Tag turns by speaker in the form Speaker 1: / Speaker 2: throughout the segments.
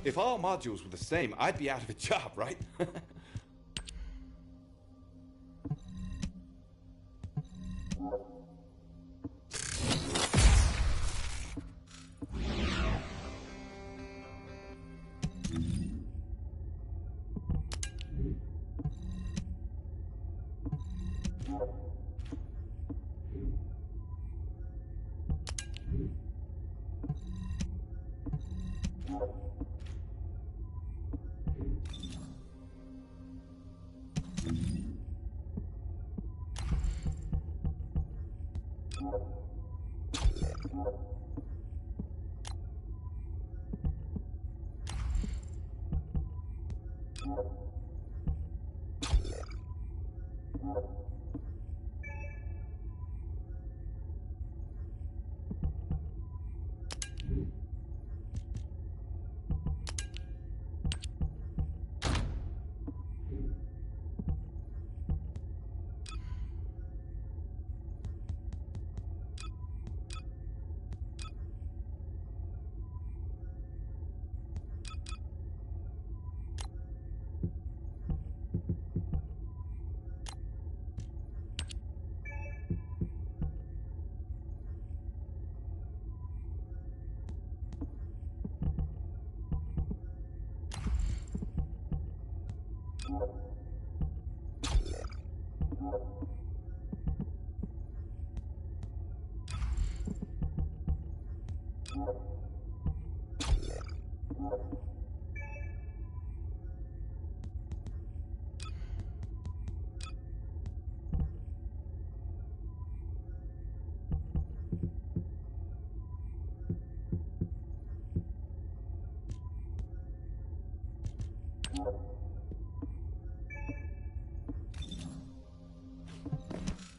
Speaker 1: If all modules were the same, I'd be out of a job, right?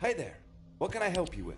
Speaker 1: Hey there. What can I help you with?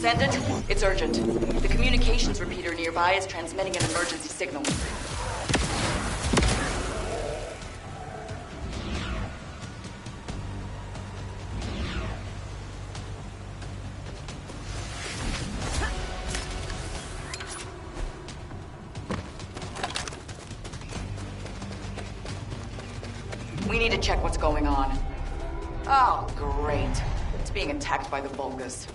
Speaker 2: Descendant, it's urgent. The communications repeater nearby is transmitting an emergency signal. We need to check what's going on. Oh, great. It's being attacked by the Vulgus.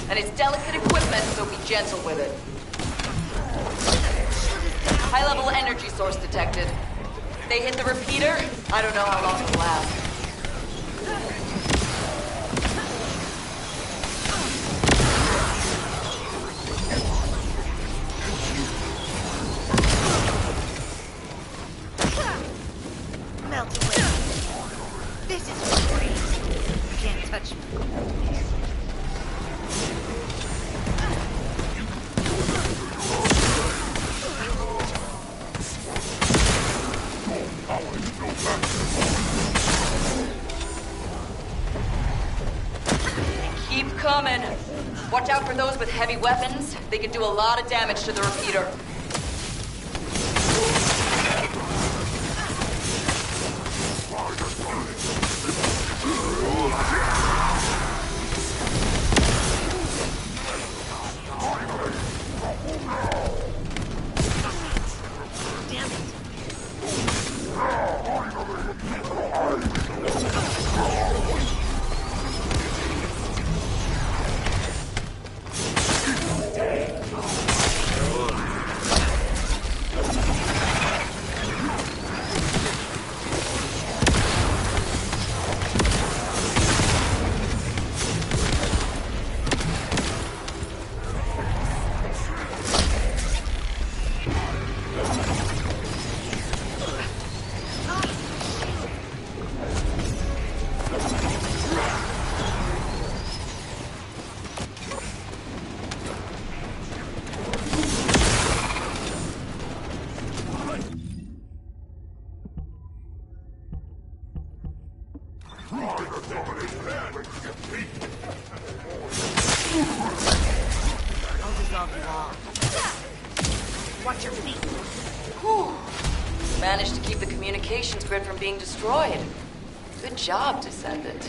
Speaker 2: And it's delicate equipment, so be gentle with it. High-level energy source detected. If they hit the repeater, I don't know how long it'll last.
Speaker 3: Melt away. This is great. You can't touch me.
Speaker 2: Keep coming. Watch out for those with heavy weapons. They can do a lot of damage to the repeater.
Speaker 3: Damn it. I'll dissolve you all. Watch your feet.
Speaker 2: Whew. Managed to keep the communications grid from being destroyed. Good job, Descendant.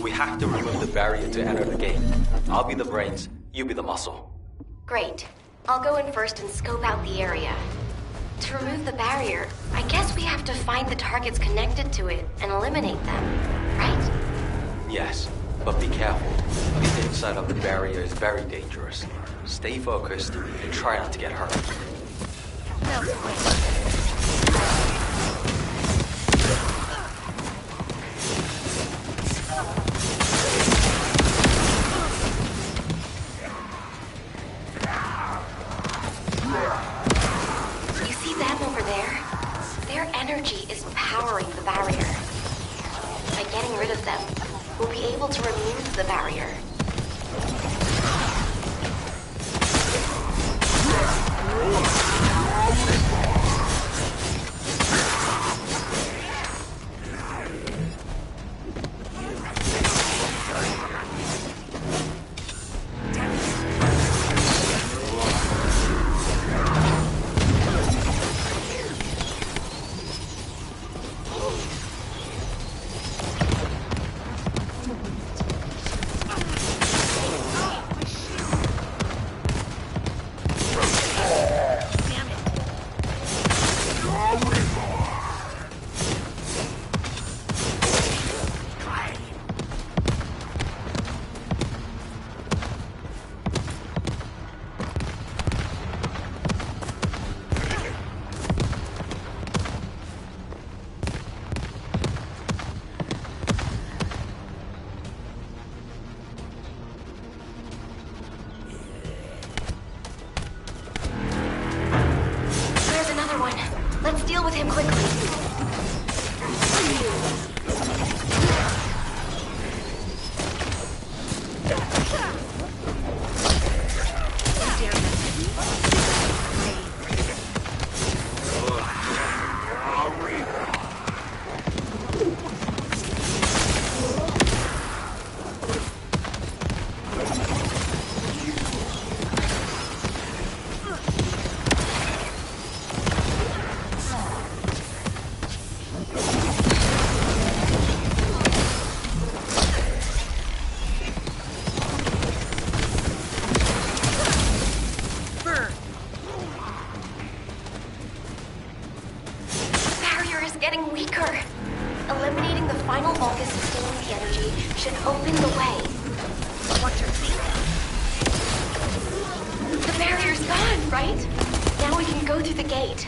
Speaker 4: We have to remove the barrier to enter the gate. I'll be the brains, you be the muscle.
Speaker 5: Great. I'll go in first and scope out the area. To remove the barrier, I guess we have to find the targets connected to it and eliminate them, right?
Speaker 4: Yes, but be careful. The inside of the barrier is very dangerous. Stay focused and try not to get hurt.
Speaker 3: Melt away.
Speaker 5: You see them over there? Their energy is powering the barrier. By getting rid of them, we'll be able to remove the barrier. Let's deal with him quickly. right? Now we can go through the gate.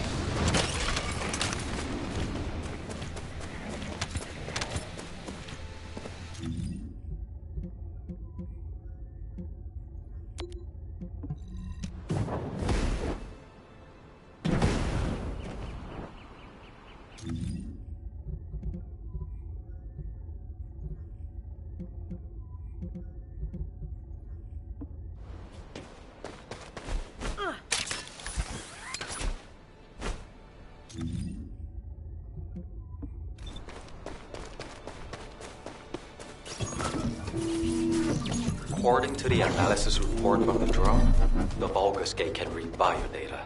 Speaker 4: According to the analysis report from the drone, the Vulgus gate can read biodata.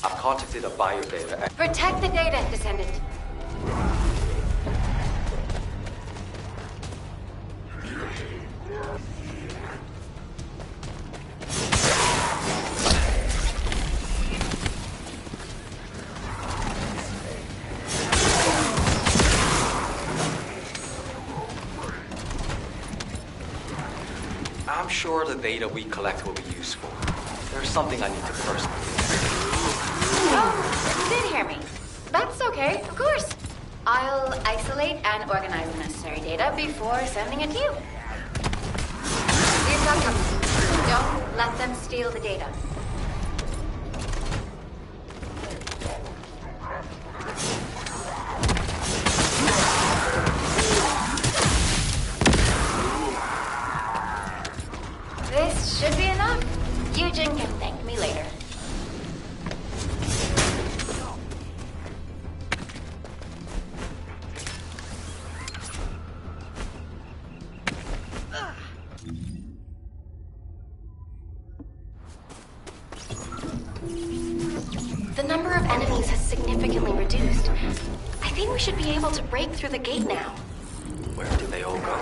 Speaker 4: I've contacted a biodata.
Speaker 5: Protect the data, Descendant.
Speaker 4: I'm sure the data we collect will be useful. There's something I need to personally
Speaker 5: Oh, you did hear me. That's okay, of course. I'll isolate and organize the necessary data before sending it to you. We've got company. Don't let them steal the data. This should be enough. Eugen can thank me later. The number of enemies has significantly reduced. I think we should be able to break through the gate now.
Speaker 4: Where did they all go?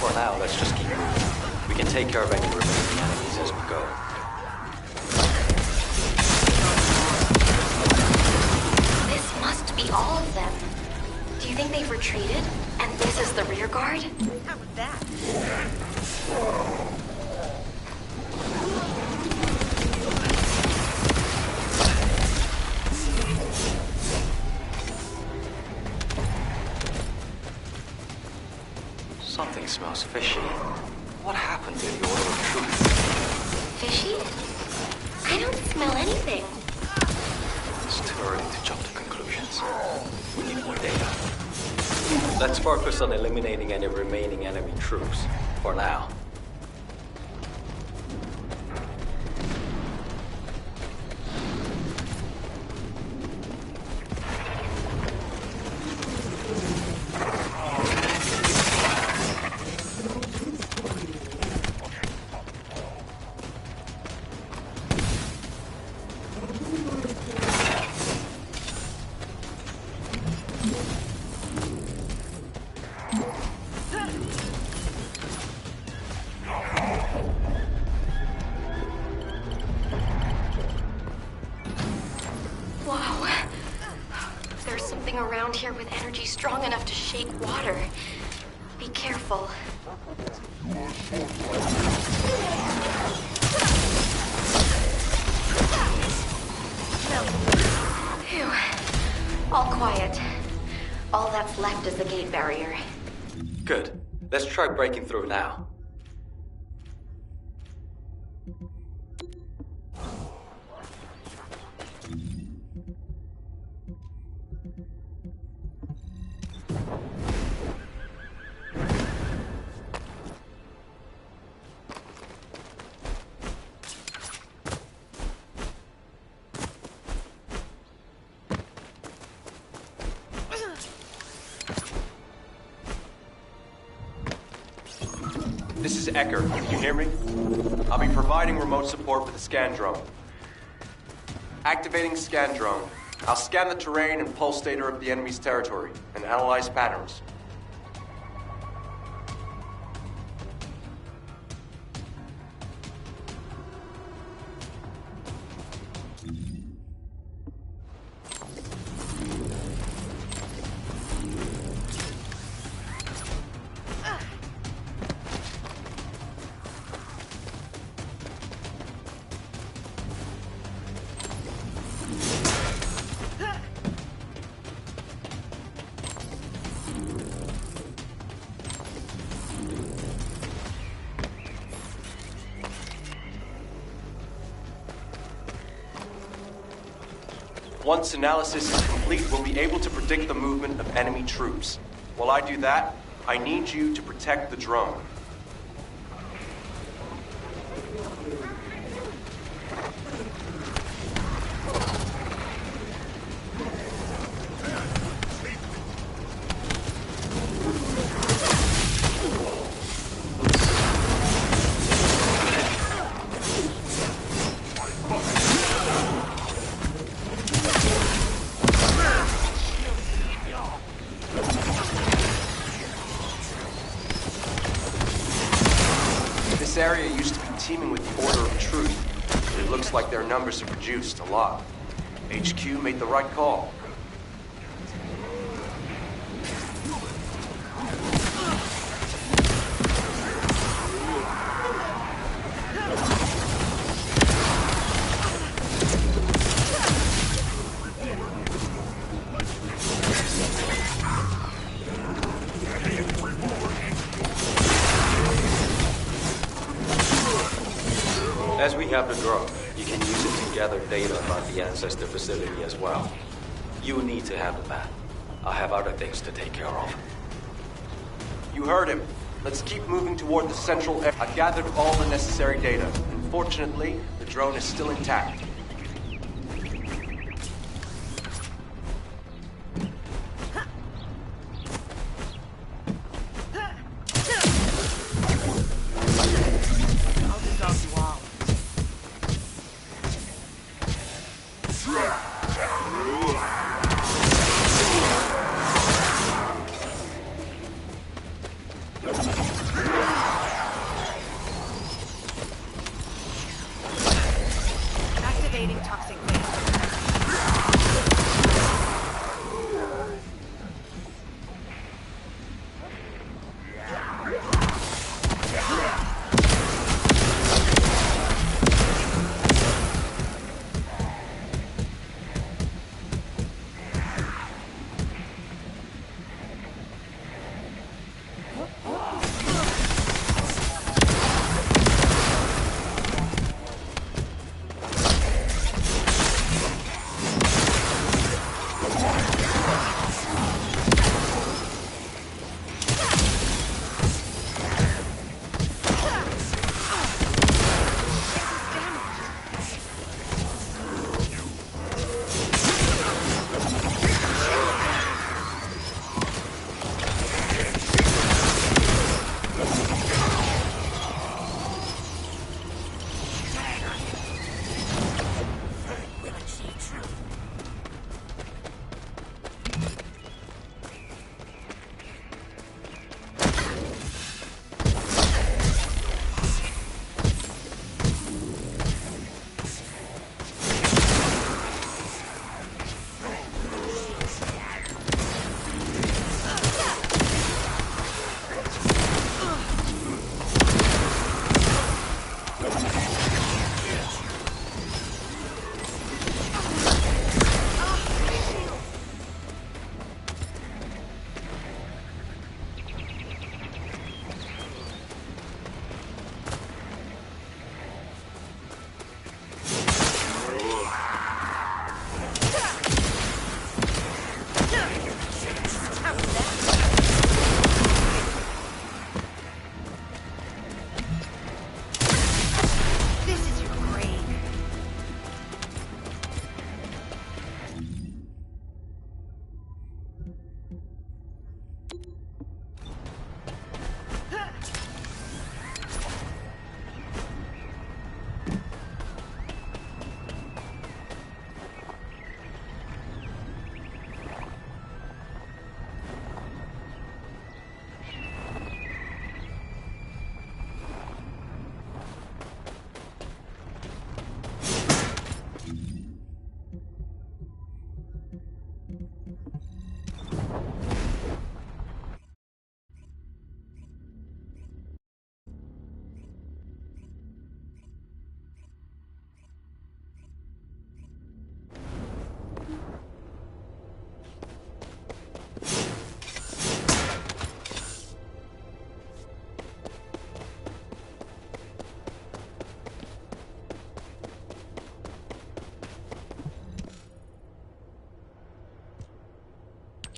Speaker 4: For now, let's just keep moving. We can take care of any remaining enemies as we go.
Speaker 5: This must be all of them. Do you think they've retreated? And this is the rear guard?
Speaker 3: How about that?
Speaker 4: Something smells fishy. What happened to the order of truth?
Speaker 5: Fishy? I don't smell anything.
Speaker 4: It's too early to jump to conclusions. We need more data. Let's focus on eliminating any remaining enemy troops, for now.
Speaker 5: Whoa. There's something around here with energy strong enough to shake water. Be careful. Phew. All quiet. All that's left is the gate barrier.
Speaker 4: Good. Let's try breaking through now.
Speaker 6: This is Ecker. Can you hear me? I'll be providing remote support for the scan drone. Activating scan drone. I'll scan the terrain and pulse data of the enemy's territory and analyze patterns. Once analysis is complete, we'll be able to predict the movement of enemy troops. While I do that, I need you to protect the drone. This area used to be teeming with the Order of Truth, but it looks like their numbers have reduced a lot. HQ made the right call.
Speaker 4: As we have the drone, you can use it to gather data about the Ancestor facility as well. You need to have the map. I have other things to take care of.
Speaker 6: You heard him. Let's keep moving toward the central area. I've gathered all the necessary data. Unfortunately, the drone is still intact.
Speaker 3: I'll dissolve you all. Activating toxic waste.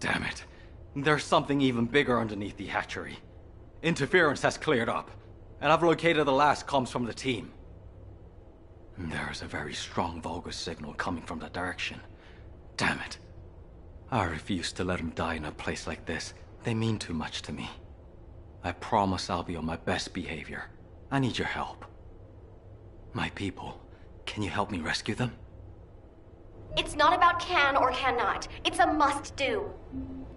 Speaker 4: Damn it. There's something even bigger underneath the hatchery. Interference has cleared up, and I've located the last comms from the team. There is a very strong Vulgus signal coming from that direction. Damn it. I refuse to let him die in a place like this. They mean too much to me. I promise I'll be on my best behavior. I need your help. My people, can you help me rescue them?
Speaker 5: It's not about can or cannot. It's a must-do.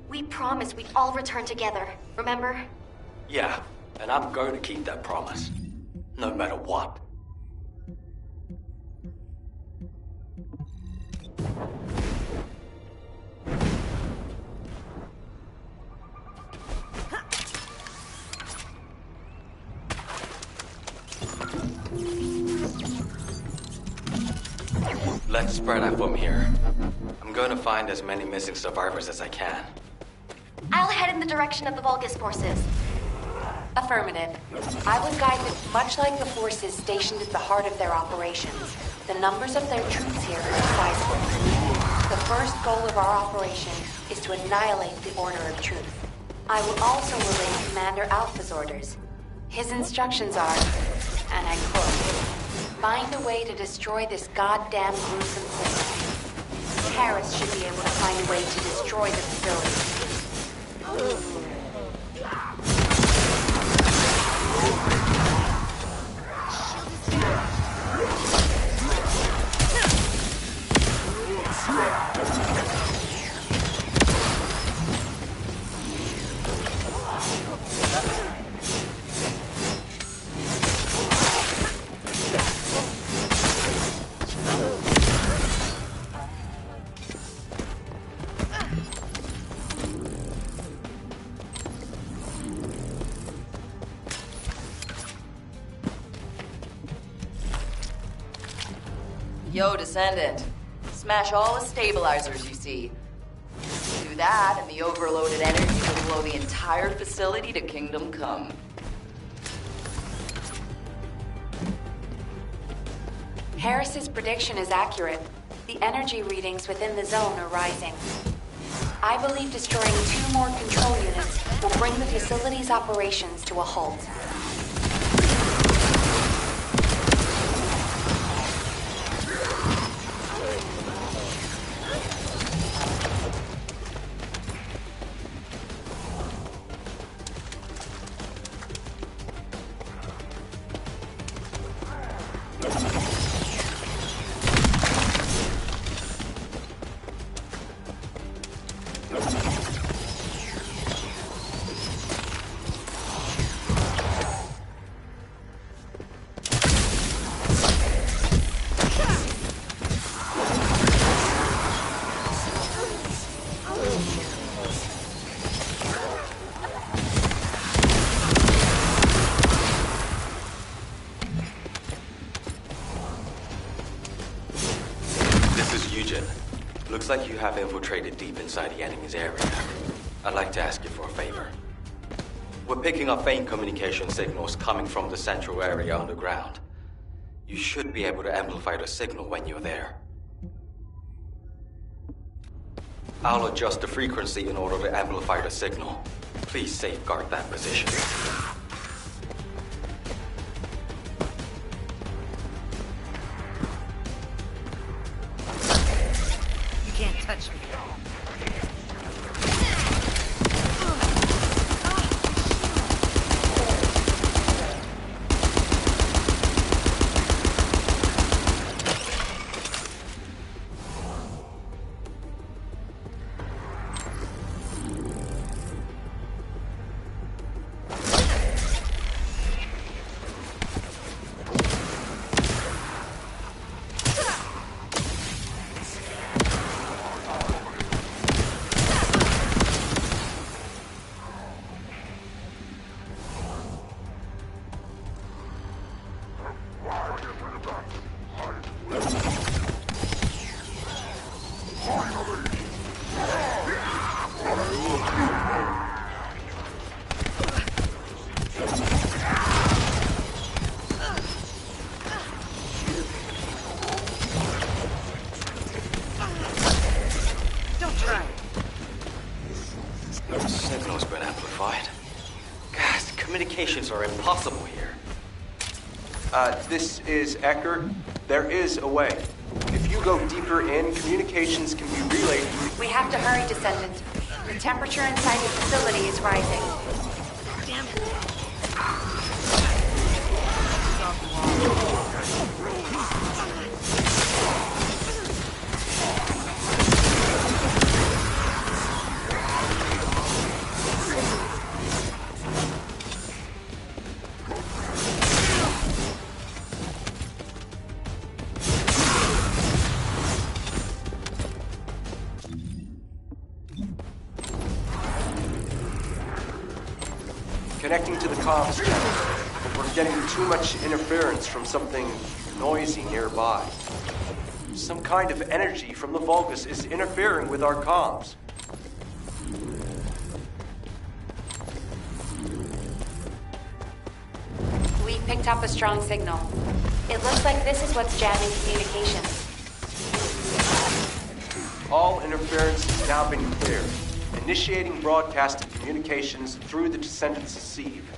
Speaker 5: We promised we'd all return together, remember?
Speaker 4: Yeah, and I'm going to keep that promise. No matter what. Let's spread out from here. I'm going to find as many missing survivors as I can.
Speaker 5: I'll head in the direction of the Vulgus forces. Affirmative. I will guide them much like the forces stationed at the heart of their operations. The numbers of their troops here are sizable. The first goal of our operation is to annihilate the Order of Truth. I will also relay Commander Alpha's orders. His instructions are, and I quote, "Find a way to destroy this goddamn gruesome thing." Harris should be able to find a way to destroy the facility.
Speaker 2: Yo, Descendant. Smash all the stabilizers you see. Do that, and the overloaded energy will blow the entire facility to Kingdom Come.
Speaker 5: Harris's prediction is accurate. The energy readings within the zone are rising. I believe destroying 2 more control units will bring the facility's operations to a halt.
Speaker 4: Looks like you have infiltrated deep inside the enemy's area. I'd like to ask you for a favor. We're picking up faint communication signals coming from the central area underground. You should be able to amplify the signal when you're there. I'll adjust the frequency in order to amplify the signal. Please safeguard that position.
Speaker 3: Can't touch me.
Speaker 4: communications are impossible here.
Speaker 6: This is Ecker. There is a way. If you go deeper in, communications can be relayed.
Speaker 5: We have to hurry, Descendant. The temperature inside the facility is rising.
Speaker 3: Damn it.
Speaker 6: Connecting to the comms channel, but we're getting too much interference from something noisy nearby. Some kind of energy from the Vulgus is interfering with our comms.
Speaker 5: We picked up a strong signal. It looks like this is what's jamming communications.
Speaker 6: All interference has now been cleared. Initiating broadcast of communications through the Descendant's sieve.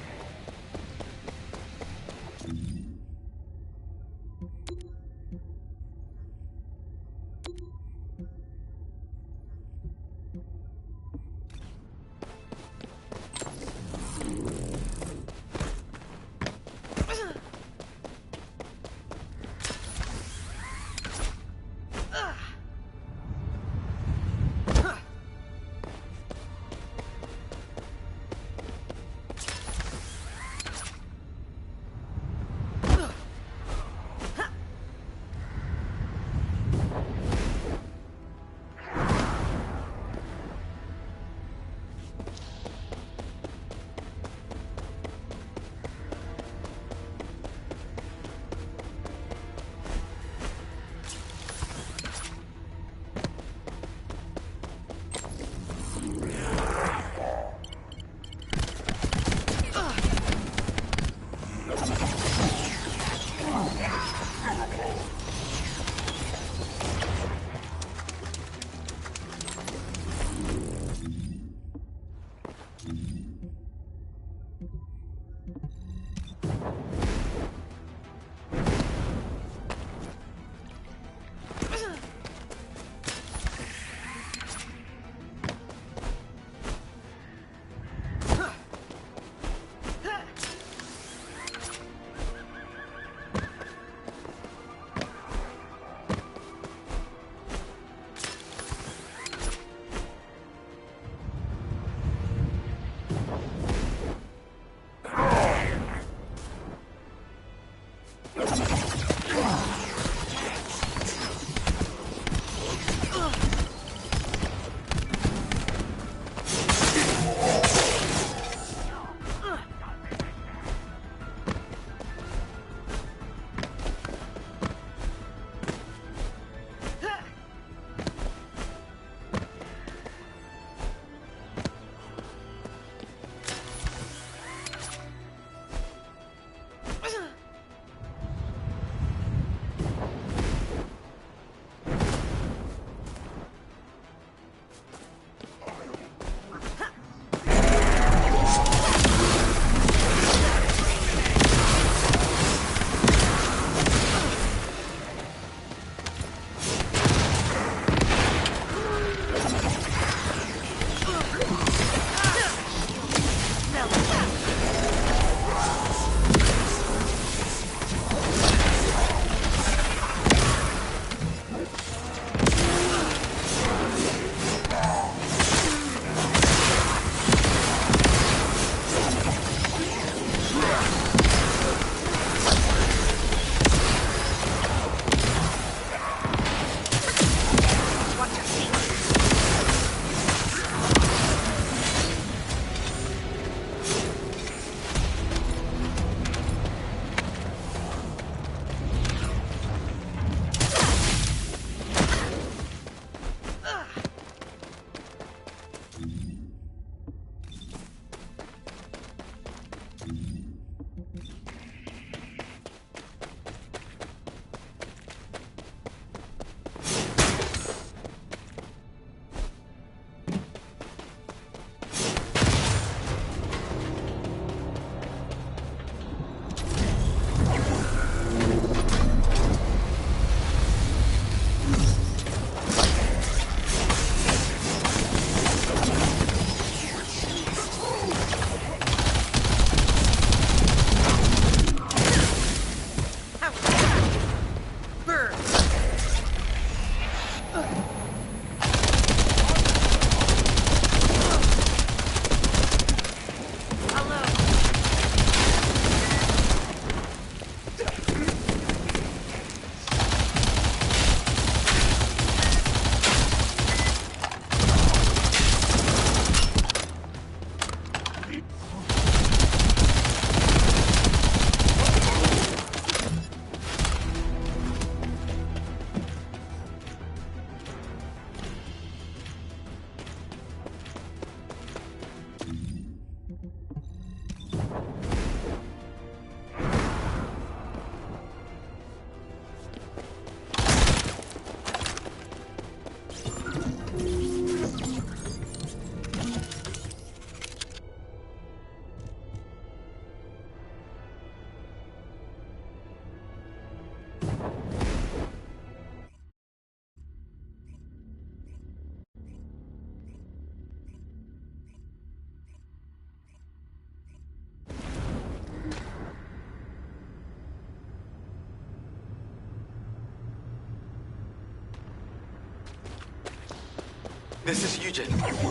Speaker 4: This is Eugen.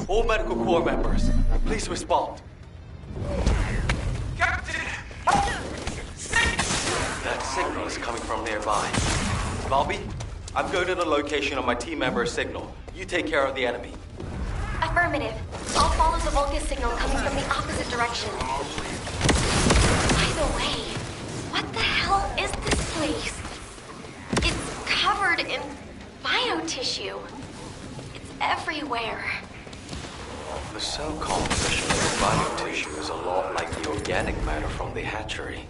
Speaker 4: All medical corps members, please respond.
Speaker 7: Captain!
Speaker 4: That signal is coming from nearby. Bobby, I'm going to the location of my team member's signal. You take care of the enemy.
Speaker 5: Affirmative. I'll follow the Vulgus signal coming from the opposite direction. By the way, what the hell is this place? It's covered in biotissue. It's everywhere.
Speaker 4: The cell composition of the biotissue is a lot like the organic matter from the hatchery.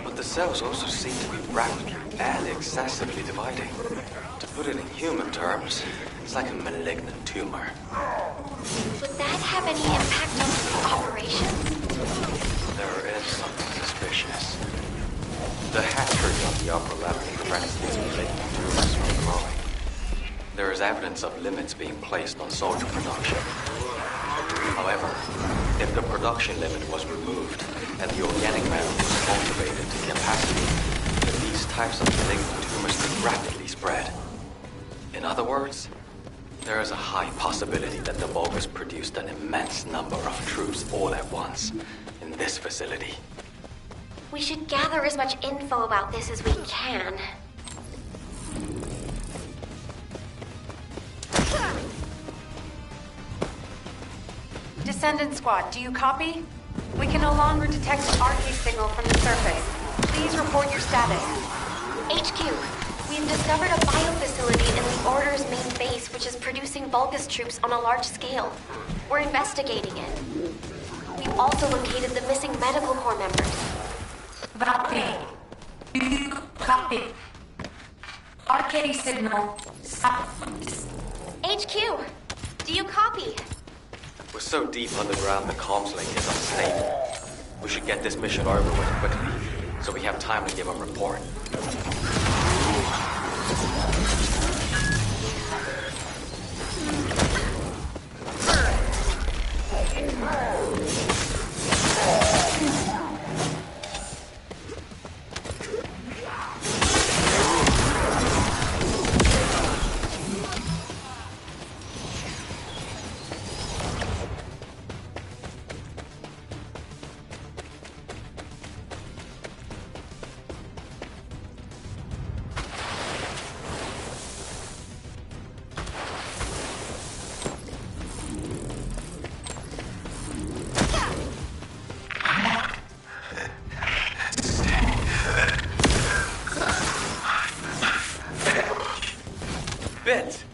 Speaker 4: But the cells also seem to be rapidly and excessively dividing. To put it in human terms, it's like a malignant tumor.
Speaker 5: Would that have any impact on the operations?
Speaker 4: There is something suspicious. The hatchery on the upper level prevents these malignant tumors from growing. There is evidence of limits being placed on soldier production. However, if the production limit was removed and the organic matter was cultivated to capacity, then these types of malignant tumors could rapidly spread. In other words, there is a high possibility that the Vulgus produced an immense number of troops all at once in this facility.
Speaker 5: We should gather as much info about this as we can.
Speaker 8: Descendant Squad, do you copy? We can no longer detect an RK signal from the surface. Please report your status.
Speaker 5: HQ, we've discovered a biofacility in the Order's main base which is producing Vulgus troops on a large scale. We're investigating it. We've also located the missing medical corps members.
Speaker 8: Copy. Do you copy? RK signal south.
Speaker 5: HQ, do you copy?
Speaker 4: We're so deep underground the comms link is unstable. We should get this mission over with quickly, so we have time to give a report. Vince,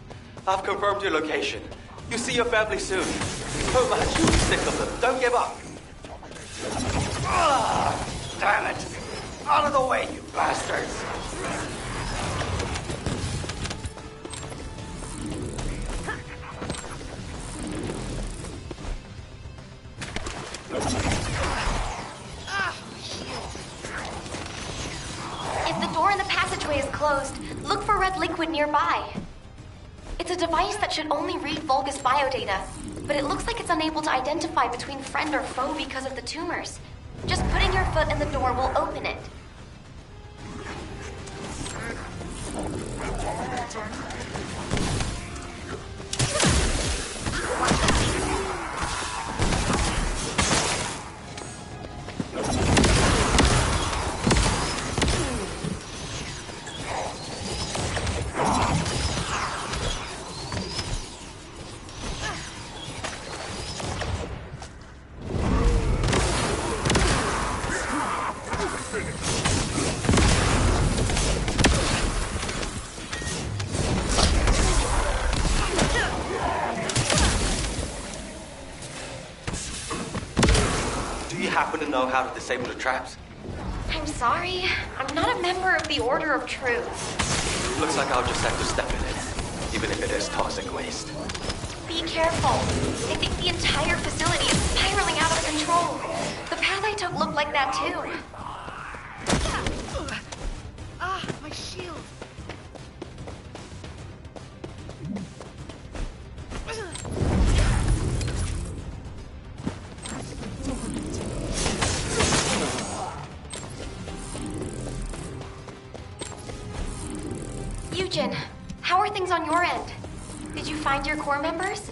Speaker 4: I've confirmed your location. You'll see your family soon. Oh man, you'll be sick of them. Don't give up. Ah, damn it. Out of the way, you bastards.
Speaker 5: If the door in the passageway is closed, look for red liquid nearby. It's a device that should only read Vulgus biodata, but it looks like it's unable to identify between friend or foe because of the tumors. Just putting your foot in the door will open it.
Speaker 4: Happen to know how to disable the traps?
Speaker 5: I'm sorry. I'm not a member of the Order of Truth.
Speaker 4: Looks like I'll just have to step in it, even if it is toxic waste.
Speaker 5: Be careful. I think the entire facility is spiraling out of control. The path I took looked like that too.
Speaker 3: Ah, my shield.
Speaker 5: Eugen, how are things on your end? Did you find your core members?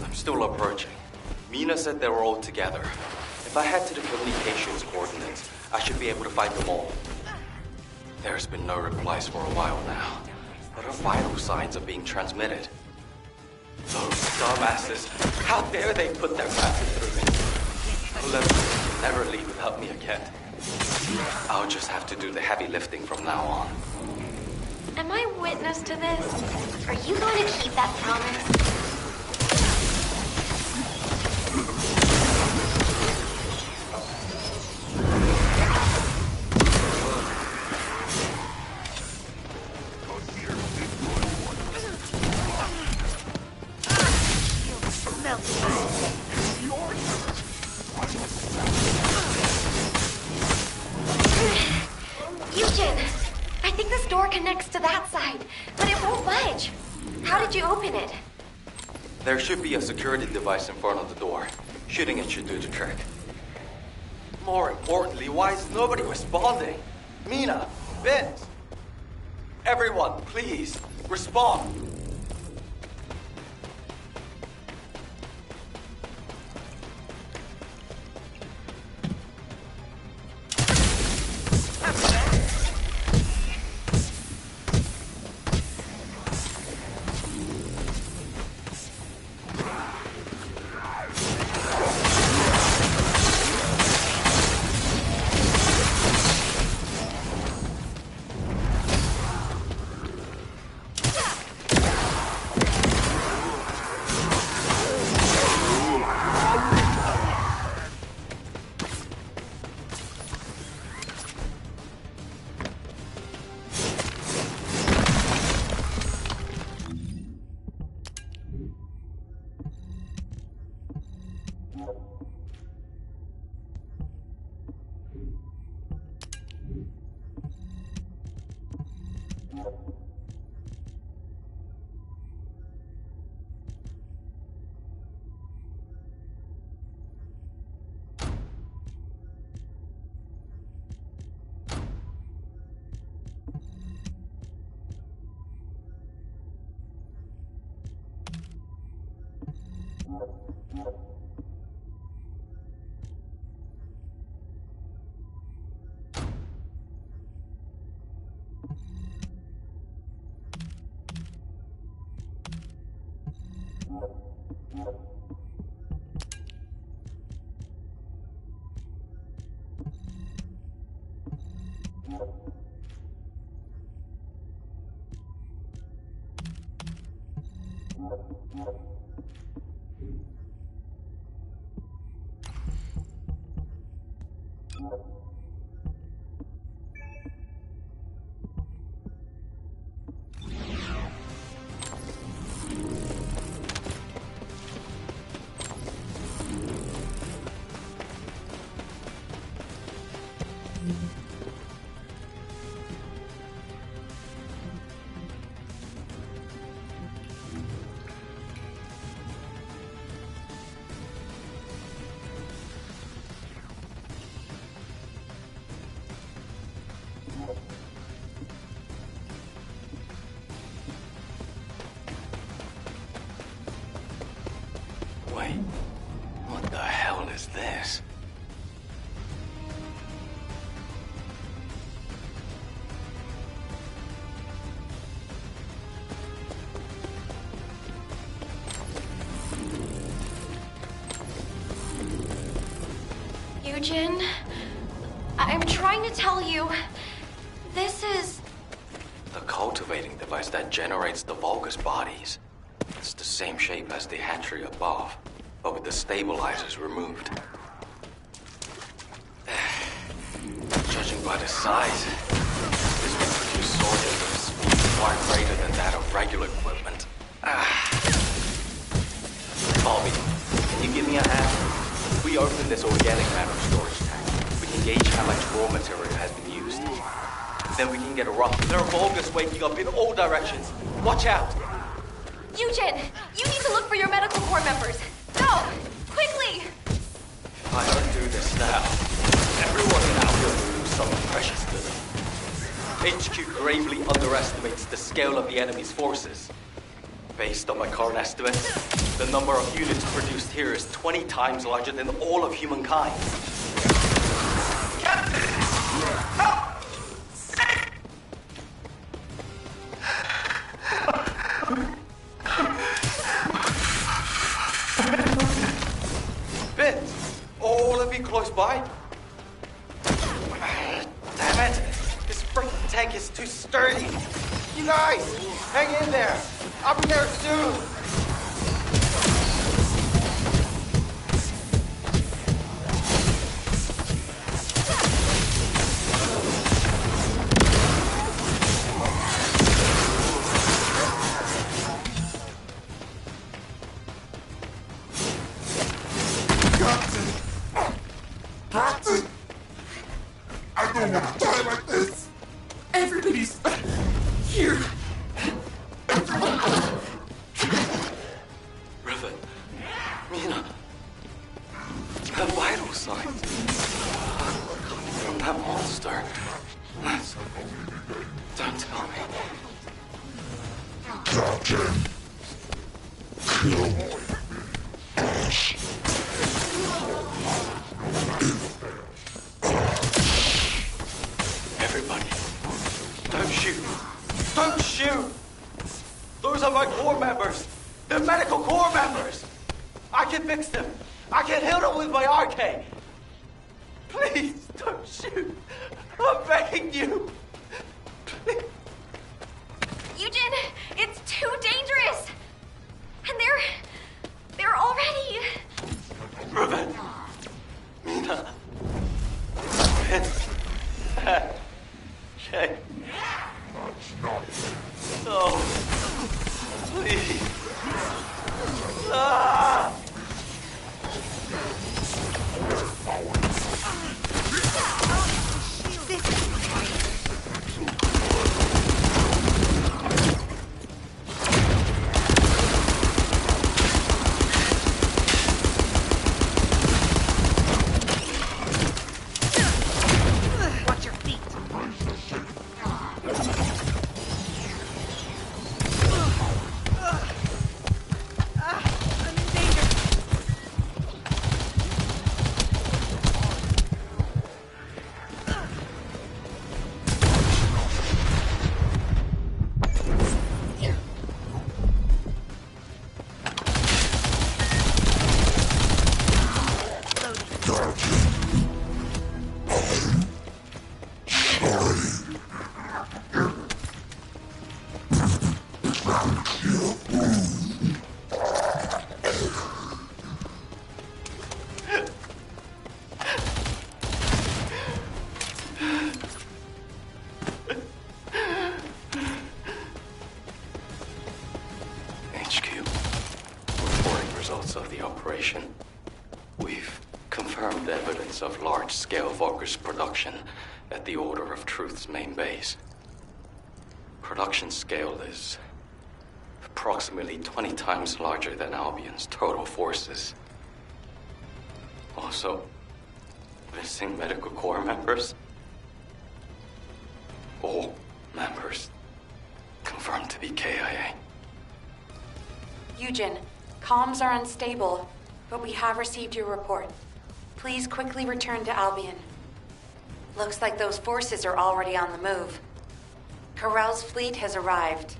Speaker 4: I'm still approaching. Mina said they were all together. If I head to the communications coordinates, I should be able to find them all. There's been no replies for a while now, but her vital signs are being transmitted. Those dumbasses! How dare they put their passes through me? Olympus will never leave without me again. I'll just have to do the heavy lifting from now on.
Speaker 5: Am I witness to this? Are you going to keep that promise? Eugen, I think this door connects to that side, but it won't budge. How did you open it?
Speaker 4: There should be a security device in front of the door. Shooting it should do the trick. More importantly, why is nobody responding? Mina, Vince, everyone, please, respond. Wait, what the hell is this?
Speaker 5: Eugen, I'm trying to tell you, this is...
Speaker 4: The cultivating device that generates the Vulgus bodies. It's the same shape as the hatchery above, but with the stabilizers removed. Judging by the size, this will produce soldiers at a speed far greater than that of regular equipment. Bobby, can you give me a hand? If we open this organic matter storage tank, we can gauge how much raw material has been used. Then we can get a rough. There are Vulgus waking up in all directions. Watch out!
Speaker 5: Eugen, you need to look for your medical corps members. Go! Quickly!
Speaker 4: If I don't do this now, everyone in our will will lose something precious to them. HQ gravely underestimates the scale of the enemy's forces. Based on my current estimates, the number of units produced here is 20 times larger than all of humankind. Bit! All of you close by? Damn it! This freaking tank is too sturdy! You guys, hang in there! I'll be there soon!
Speaker 7: Captain! I don't want to die like this! Everybody's here!
Speaker 4: Rivet, Mina, the vital signs coming from that monster. Don't tell me.
Speaker 7: Captain! Kill us.
Speaker 4: Everybody, don't shoot. Don't shoot! Those are my core members. They're medical core members. I can fix them. I can heal them with my RK. Please don't shoot. I'm begging you. Please.
Speaker 5: Eugen, it's too dangerous! And they're already...
Speaker 4: Rivet. Mina. Shay. No. Please. Ah!
Speaker 3: Watch your feet. I'm in danger.
Speaker 4: HQ, reporting results of the operation. We've confirmed evidence of large-scale Vulgus production at the Order of Truth's main base. Production scale is approximately 20 times larger than Albion's total forces. Also, missing medical corps members. All members confirmed to be KIA.
Speaker 8: Eugen, comms are unstable, but we have received your report. Please quickly return to Albion. Looks like those forces are already on the move. Corell's fleet has arrived.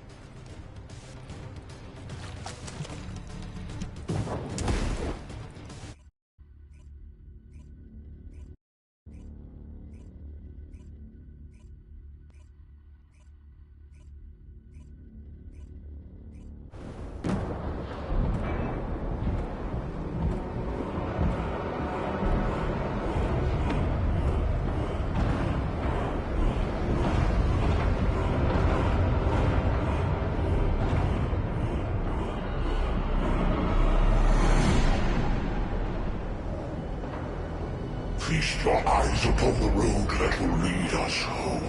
Speaker 7: Feast your eyes upon the road that will lead us home.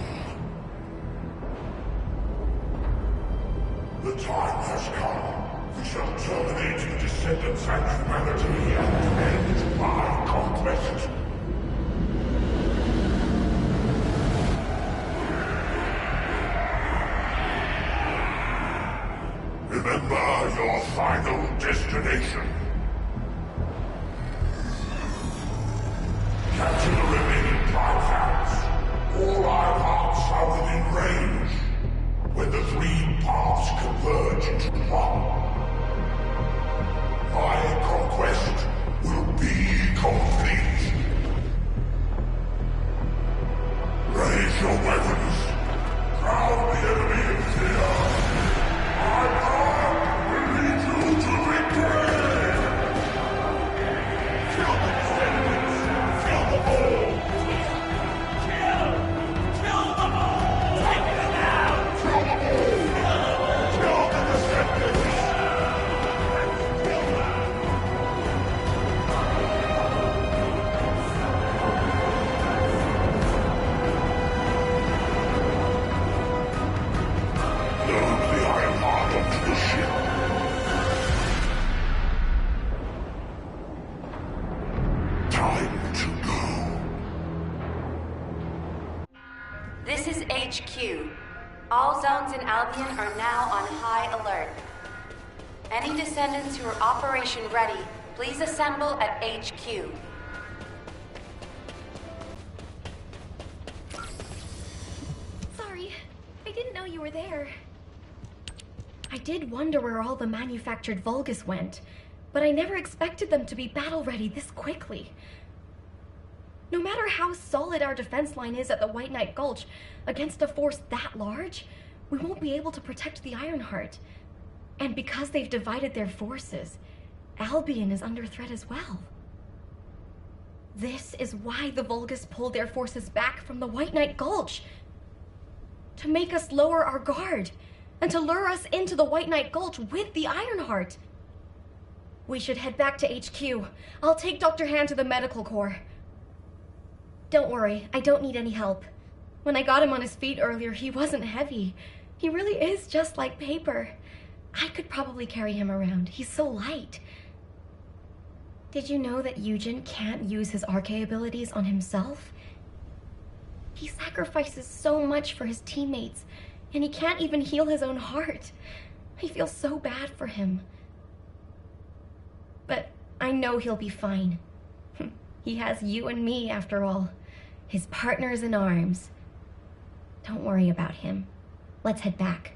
Speaker 7: The time has come. We shall terminate the Descendants and humanity and end my conquest. Remember final destination. Capture the remaining tripods. All our paths are within range. When the three paths converge into one, my conquest will be complete. Raise your weapons. Drown the enemy in fear. My power will lead you to victory! Kill the Descendants! Kill them all! Kill them all! Take them out! Kill them all! Kill the Descendants! Load the Iron Heart onto the ship. Time to go.
Speaker 8: This is HQ. All zones in Albion are now on high alert. Any Descendants who are operation ready, please assemble at HQ.
Speaker 9: Sorry, I didn't know you were there. I did wonder where all the manufactured Vulgus went, but I never expected them to be battle-ready this quickly. No matter how solid our defense line is at the White Knight Gulch, against a force that large, we won't be able to protect the Ironheart. And because they've divided their forces, Albion is under threat as well. This is why the Vulgus pulled their forces back from the White Knight Gulch. To make us lower our guard, and to lure us into the White Knight Gulch with the Ironheart. We should head back to HQ. I'll take Dr. Han to the medical corps. Don't worry, I don't need any help. When I got him on his feet earlier, he wasn't heavy. He really is just like paper. I could probably carry him around. He's so light. Did you know that Eugen can't use his Arche abilities on himself? He sacrifices so much for his teammates, and he can't even heal his own heart. I feel so bad for him. But I know he'll be fine. He has you and me, after all. His partners in arms. Don't worry about him. Let's head back.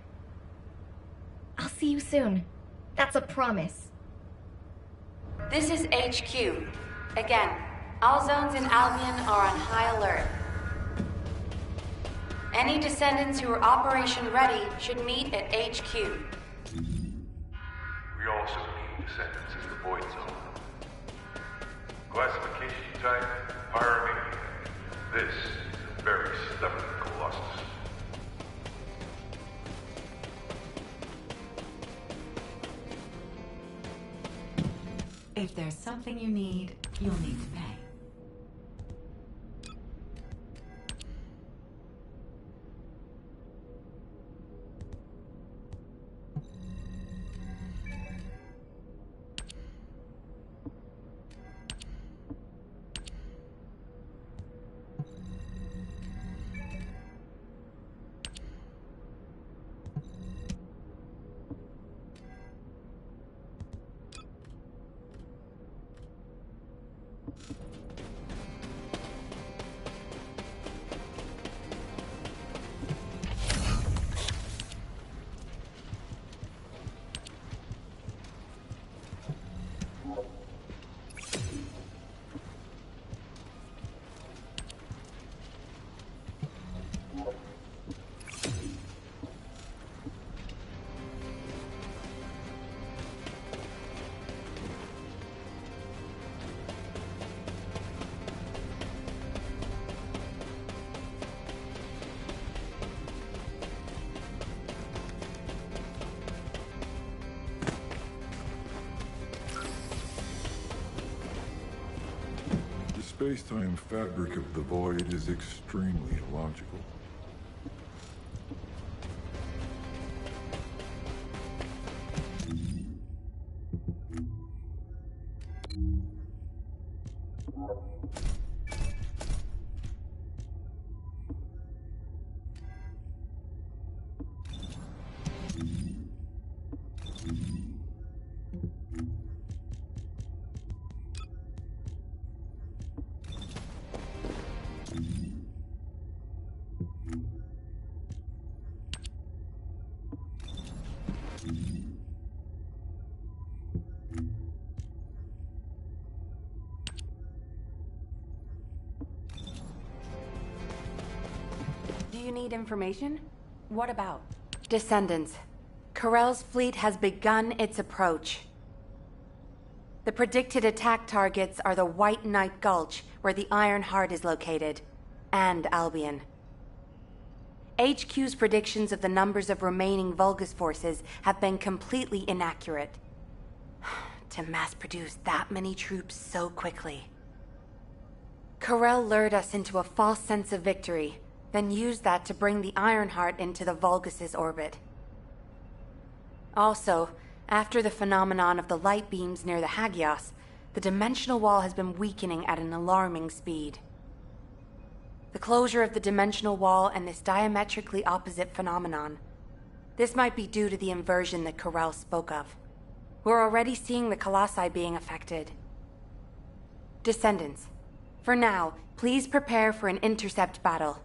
Speaker 9: I'll see you soon. That's a promise.
Speaker 8: This is HQ. Again, all zones in Albion are on high alert. Any Descendants who are operation ready should meet at HQ.
Speaker 10: We also need Descendants as the Void Zone. Classification type, Pyramid. This is a very stubborn Colossus.
Speaker 11: If there's something you need, you'll need to pay.
Speaker 7: The space-time fabric of the Void is extremely illogical.
Speaker 8: you need information? What about? Descendants. Corell's fleet has begun its approach. The predicted attack targets are the White Knight Gulch, where the Iron Heart is located, and Albion. HQ's predictions of the numbers of remaining Vulgus forces have been completely inaccurate. To mass-produce that many troops so quickly. Corell lured us into a false sense of victory, then used that to bring the Ironheart into the Vulgus' orbit. Also, after the phenomenon of the light beams near the Hagios, the dimensional wall has been weakening at an alarming speed. The closure of the dimensional wall and this diametrically opposite phenomenon. This might be due to the inversion that Corell spoke of. We're already seeing the Colossi being affected. Descendants, for now, please prepare for an intercept battle.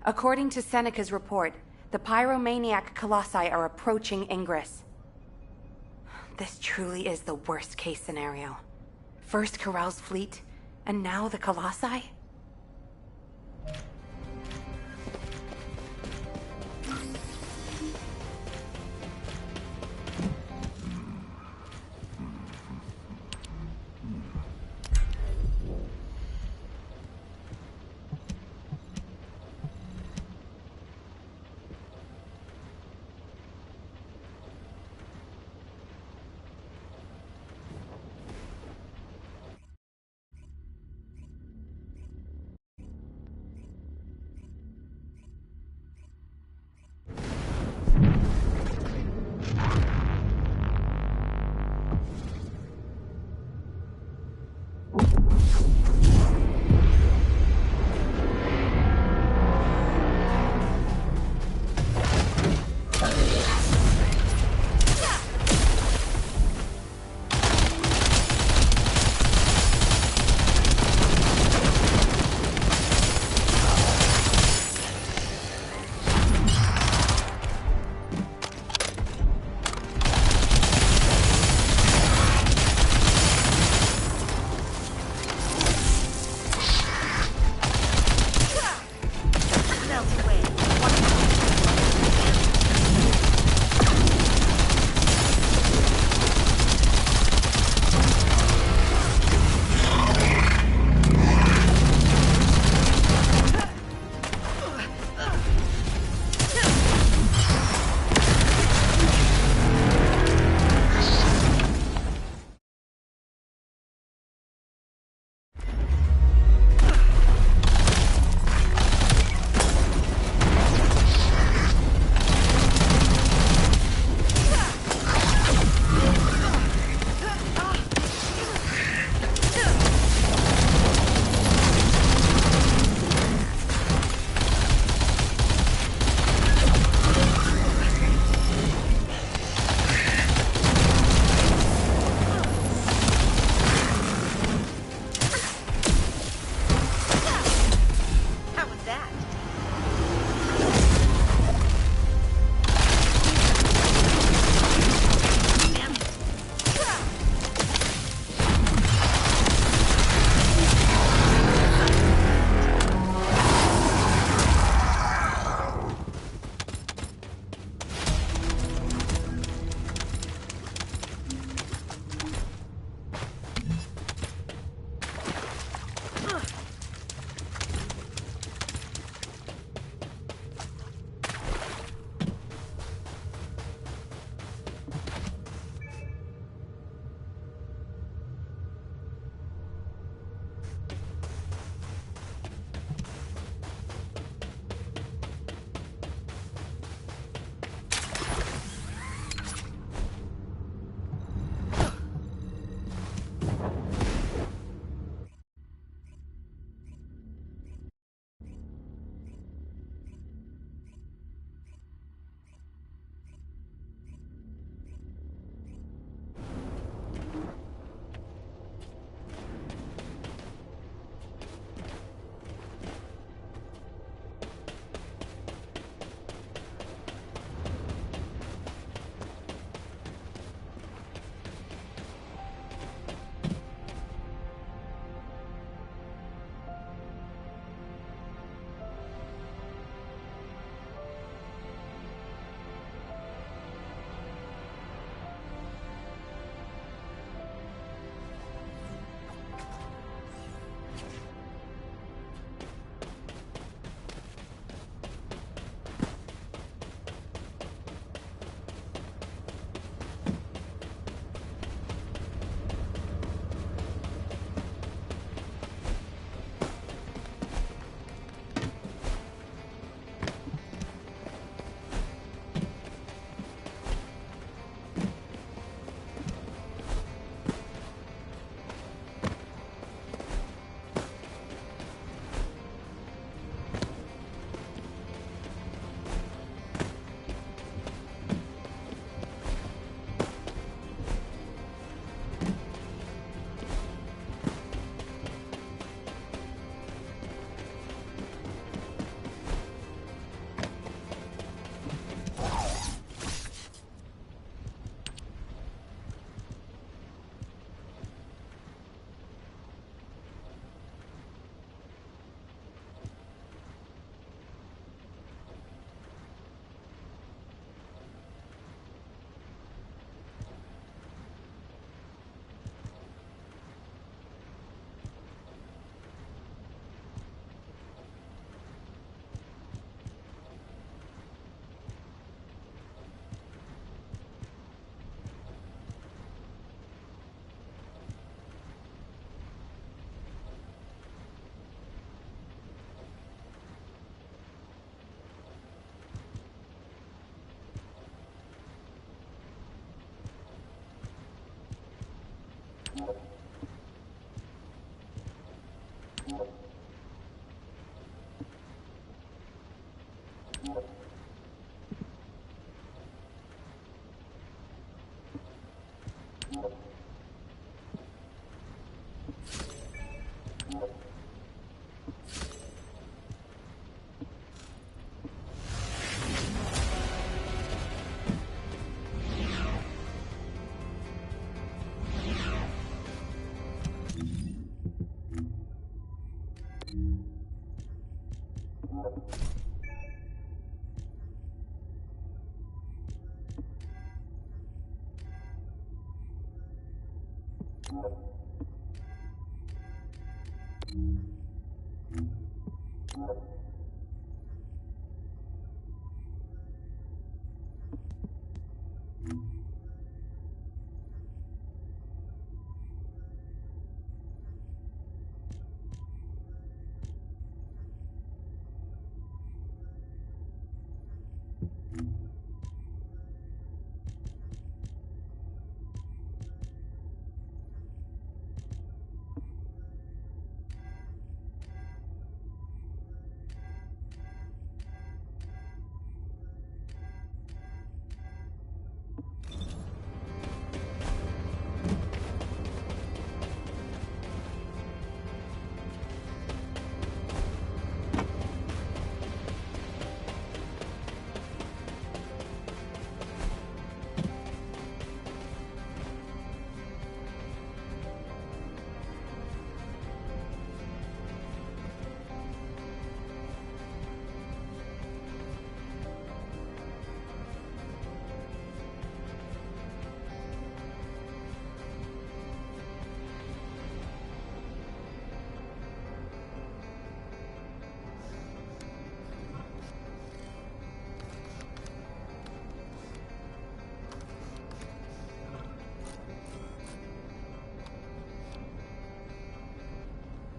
Speaker 8: According to Seneca's report, the pyromaniac Colossi are approaching Ingress. This truly is the worst-case scenario. First Corell's fleet, and now the Colossi?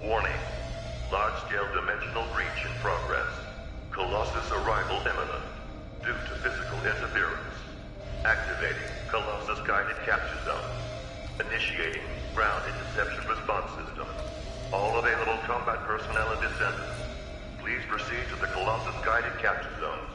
Speaker 10: Warning. Large-scale dimensional breach in progress. Colossus arrival imminent. Due to physical interference. Activating Colossus guided capture zone. Initiating ground interception response system. All available combat personnel and descendants. Please proceed to the Colossus guided capture zones.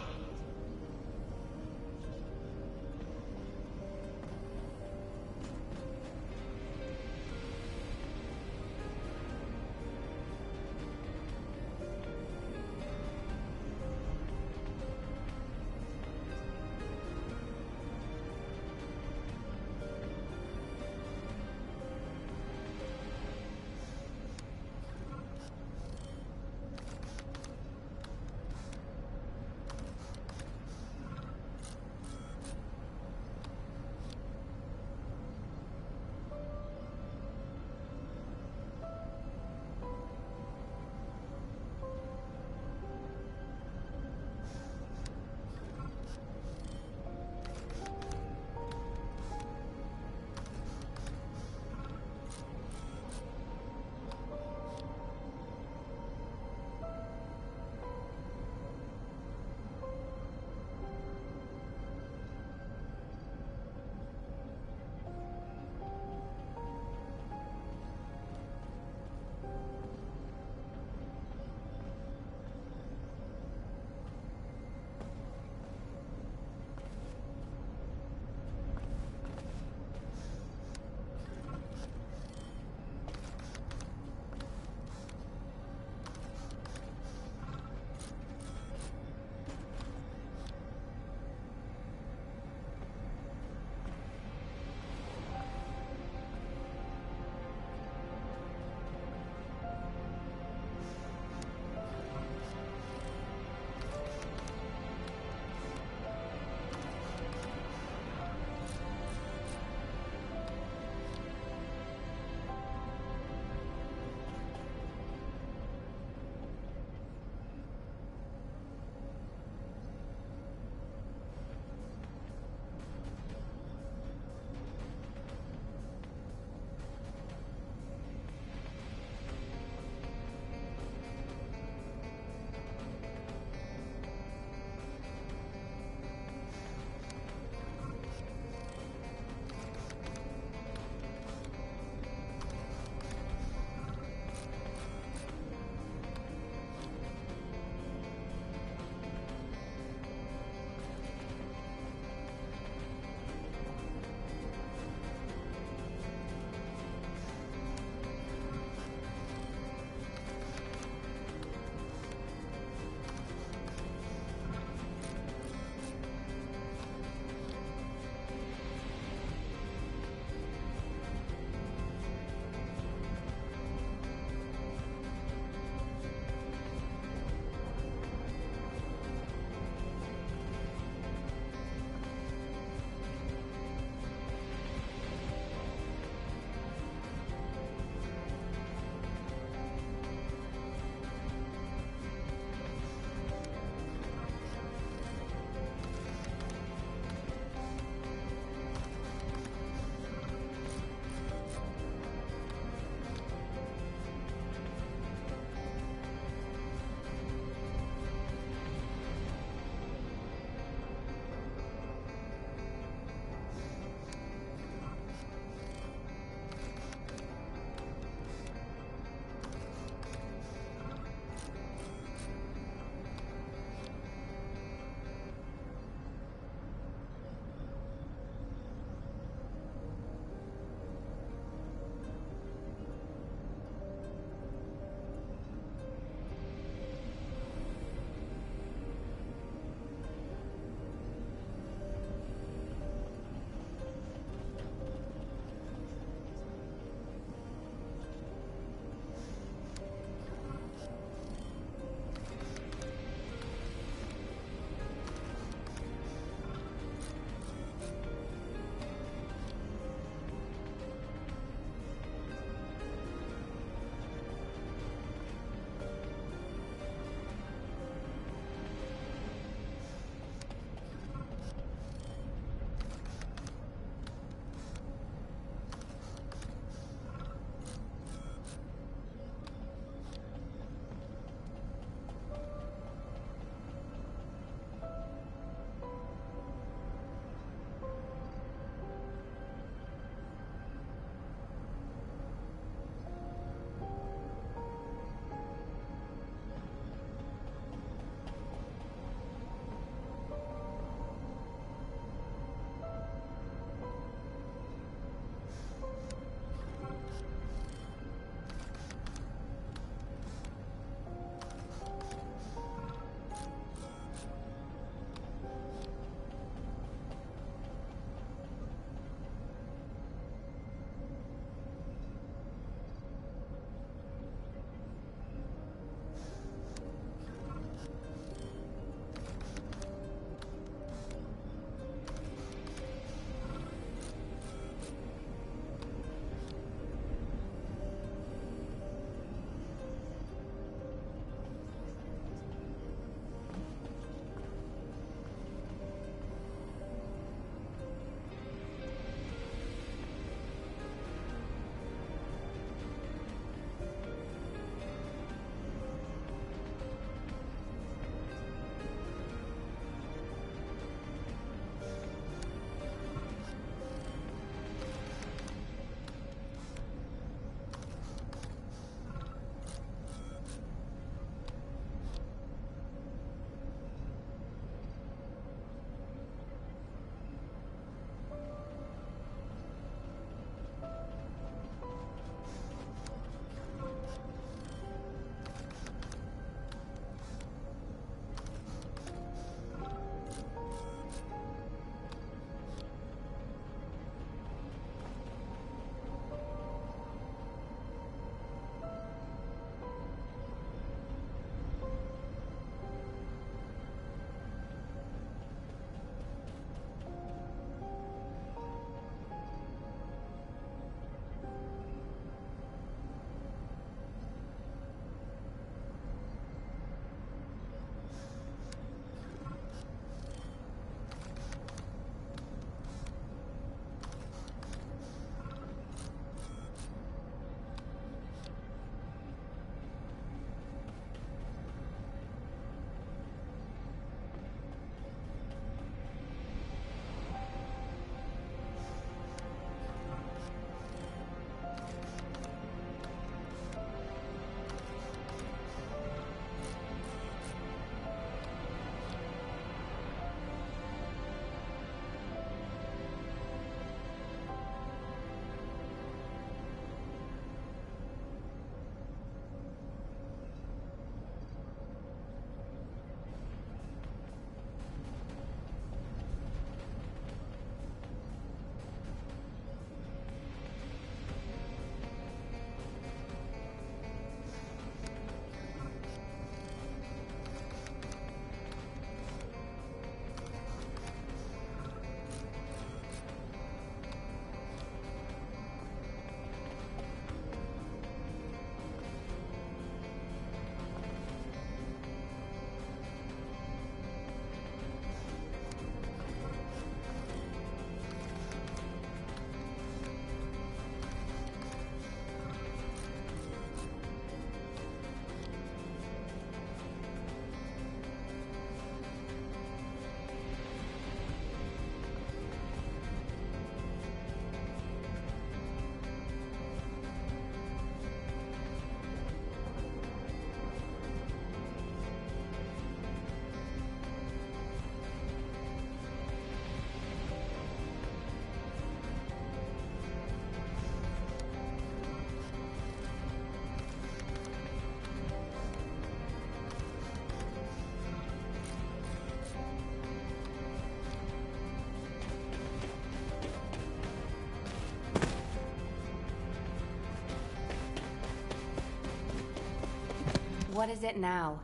Speaker 8: What is it now?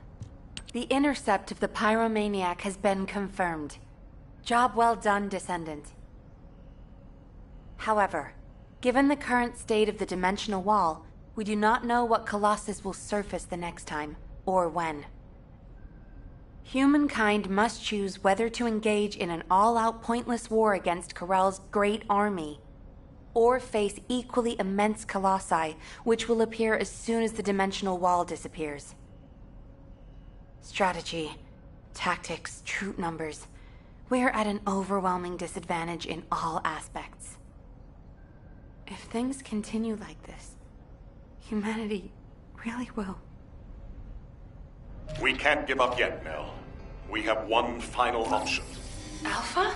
Speaker 8: The intercept of the pyromaniac has been confirmed. Job well done, Descendant. However, given the current state of the dimensional wall, we do not know what Colossus will surface the next time, or when. Humankind must choose whether to engage in an all-out pointless war against Corell's great army, or face equally immense colossi, which will appear as soon as the dimensional wall disappears. Strategy, tactics, troop numbers. We're at an overwhelming disadvantage in all aspects. If things continue like this, humanity really will.
Speaker 7: We can't give up yet, Mel. We have one final option.
Speaker 8: Alpha?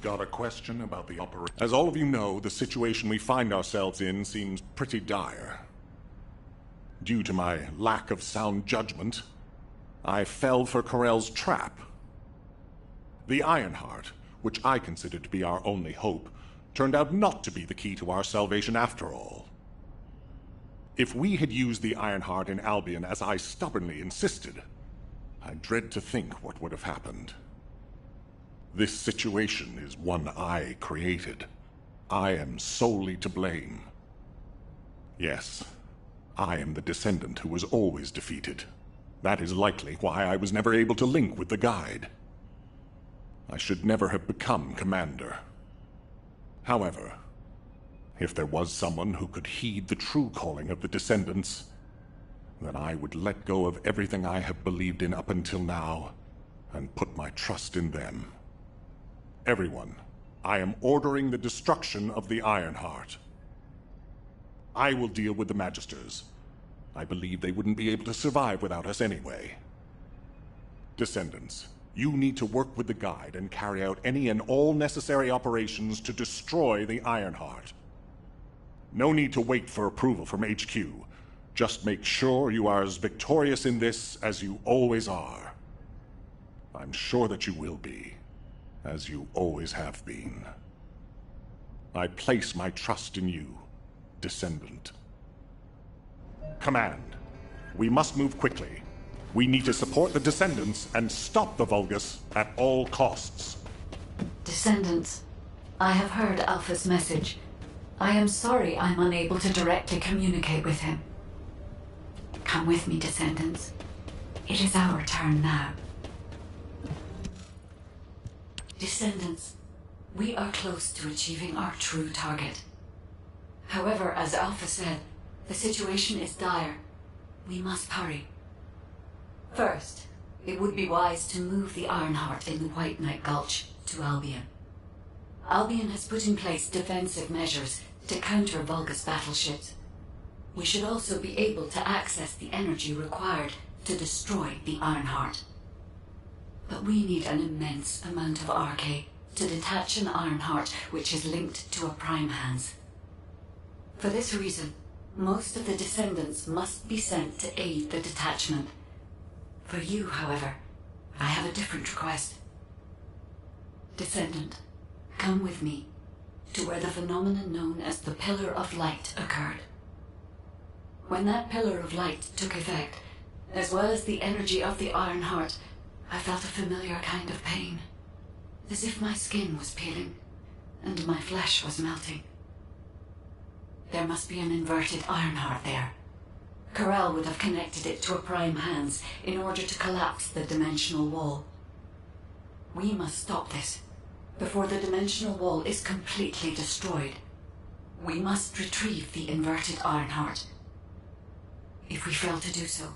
Speaker 7: Got a question about the operation? As all of you know, the situation we find ourselves in seems pretty dire. Due to my lack of sound judgment, I fell for Corell's trap. The Ironheart, which I considered to be our only hope, turned out not to be the key to our salvation after all. If we had used the Ironheart in Albion as I stubbornly insisted, I dread to think what would have happened. This situation is one I created. I am solely to blame. Yes, I am the Descendant who was always defeated. That is likely why I was never able to link with the Guide. I should never have become Commander. However, if there was someone who could heed the true calling of the Descendants, then I would let go of everything I have believed in up until now, and put my trust in them. Everyone, I am ordering the destruction of the Ironheart. I will deal with the Magisters. I believe they wouldn't be able to survive without us anyway. Descendants, you need to work with the Guide and carry out any and all necessary operations to destroy the Ironheart. No need to wait for approval from HQ. Just make sure you are as victorious in this as you always are. I'm sure that you will be, as you always have been. I place my trust in you, Descendant. Command, we must move quickly. We need to support the Descendants and stop the Vulgus at all costs.
Speaker 11: Descendants, I have heard Alpha's message. I am sorry I'm unable to directly communicate with him. Come with me, Descendants. It is our turn now. Descendants, we are close to achieving our true target. However, as Alpha said, the situation is dire. We must hurry. First, it would be wise to move the Ironheart in the White Knight Gulch to Albion. Albion has put in place defensive measures to counter Vulgus battleships. We should also be able to access the energy required to destroy the Ironheart. But we need an immense amount of Arche to detach an Ironheart which is linked to a Prime Hands. For this reason, most of the Descendants must be sent to aid the detachment. For you, however, I have a different request. Descendant, come with me to where the phenomenon known as the Pillar of Light occurred. When that Pillar of Light took effect, as well as the energy of the Ironheart, I felt a familiar kind of pain, as if my skin was peeling and my flesh was melting. There must be an inverted Ironheart there. Corell would have connected it to a Prime Hands in order to collapse the dimensional wall. We must stop this before the dimensional wall is completely destroyed. We must retrieve the inverted Ironheart. If we fail to do so,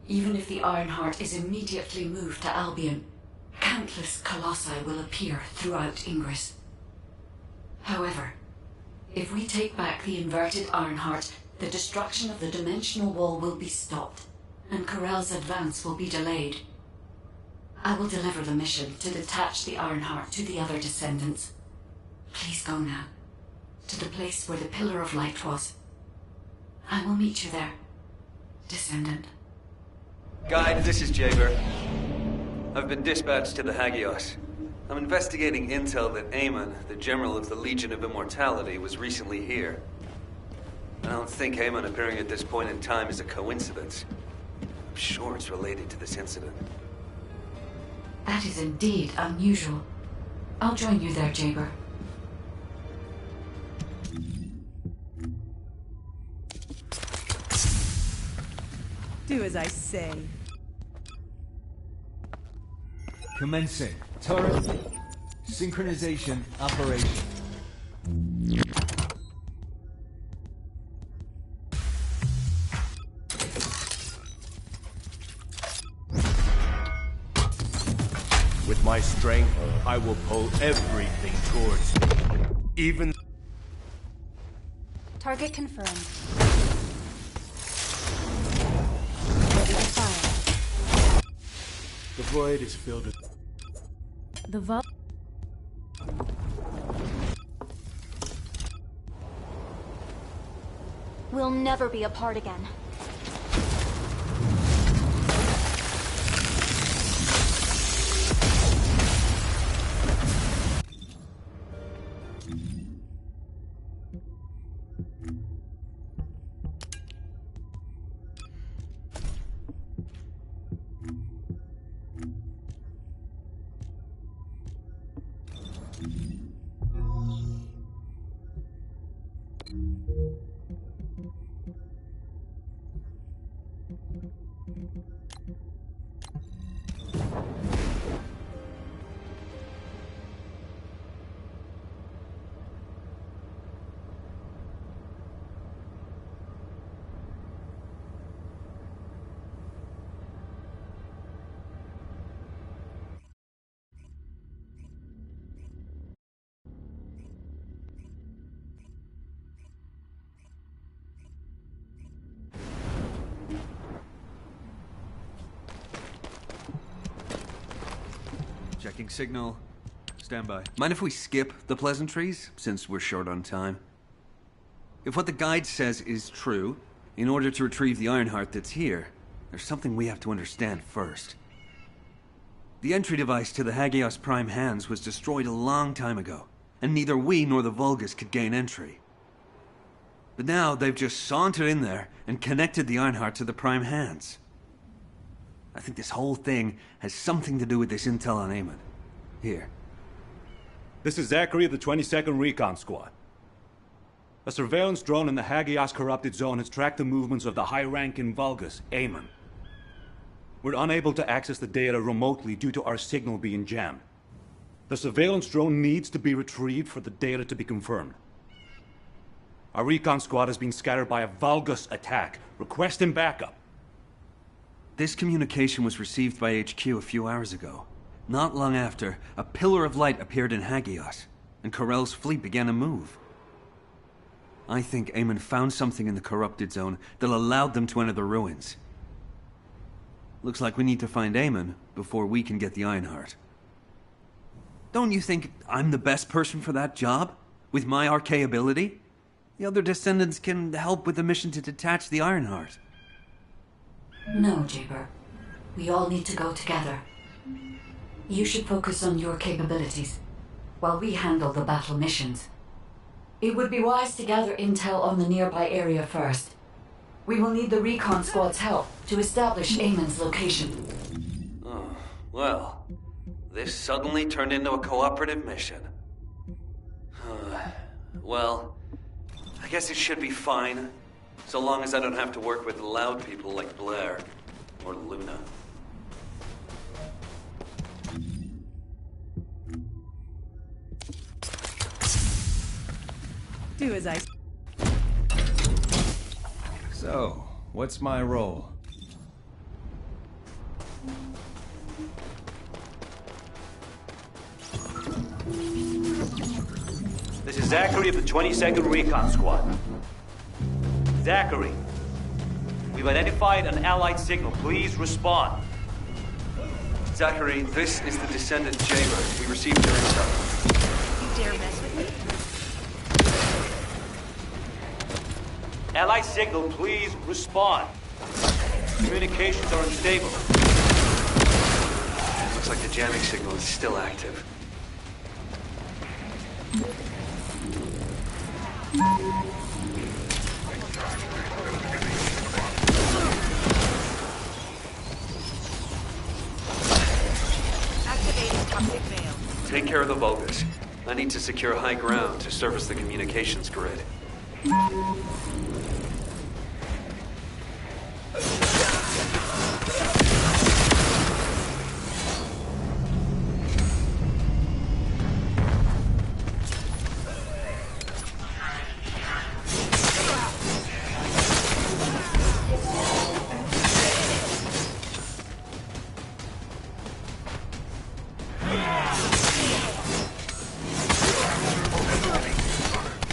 Speaker 11: even if the Ironheart is immediately moved to Albion, countless colossi will appear throughout Ingress. However, if we take back the inverted Ironheart, the destruction of the dimensional wall will be stopped, and Corell's advance will be delayed. I will deliver the mission to detach the Ironheart to the other Descendants. Please go now, to the place where the Pillar of Light was. I will meet you there, Descendant.
Speaker 12: Guide, this is Jaber. I've been dispatched to the Hagios. I'm investigating intel that Amon, the General of the Legion of Immortality, was recently here. I don't think Eamon appearing at this point in time is a coincidence. I'm sure it's related to this incident.
Speaker 11: That is indeed unusual. I'll join you there, Jaber.
Speaker 13: Do as I say.
Speaker 14: Commencing. Turret. Synchronization operation.
Speaker 15: With my strength, I will pull everything towards me. Even...
Speaker 8: Target confirmed. Ready to fire.
Speaker 15: The void is filled with...
Speaker 13: The vault.
Speaker 16: We'll never be apart again.
Speaker 12: Checking signal. Stand by. Mind if we skip the pleasantries, since we're short on time? If what the guide says is true, in order to retrieve the Ironheart that's here, there's something we have to understand first. The entry device to the Hagios Prime hands was destroyed a long time ago, and neither we nor the Vulgus could gain entry. But now they've just sauntered in there and connected the Ironheart to the Prime hands. I think this whole thing has something to do with this intel on Eamon. Here.
Speaker 17: This is Zachary of the 22nd Recon Squad. A surveillance drone in the Hagios corrupted zone has tracked the movements of the high-ranking Vulgus, Eamon. We're unable to access the data remotely due to our signal being jammed. The surveillance drone needs to be retrieved for the data to be confirmed. Our recon squad has been scattered by a Vulgus attack. Requesting backup.
Speaker 12: This communication was received by HQ a few hours ago. Not long after, a pillar of light appeared in Hagios, and Corell's fleet began to move. I think Eamon found something in the corrupted zone that allowed them to enter the ruins. Looks like we need to find Eamon before we can get the Ironheart. Don't you think I'm the best person for that job? With my arcane ability? The other Descendants can help with the mission to detach the Ironheart.
Speaker 11: No, Jaber. We all need to go together. You should focus on your capabilities, while we handle the battle missions. It would be wise to gather intel on the nearby area first. We will need the recon squad's help to establish Eamon's location.
Speaker 12: Oh, well, this suddenly turned into a cooperative mission. Well, I guess it should be fine, so long as I don't have to work with loud people like Blair or Luna.
Speaker 13: Do as I...
Speaker 14: So, what's my role?
Speaker 18: This is Zachary of the 22nd Recon Squad. Zachary, we've identified an allied signal. Please respond.
Speaker 12: Zachary, this is the Descendant Jaber. We received your intel.
Speaker 3: You dare mess with me?
Speaker 18: Allied signal, please respond. Communications are unstable.
Speaker 12: Looks like the jamming signal is still active.
Speaker 3: toxic veil.
Speaker 12: Take care of the Vulgus. I need to secure high ground to service the communications grid.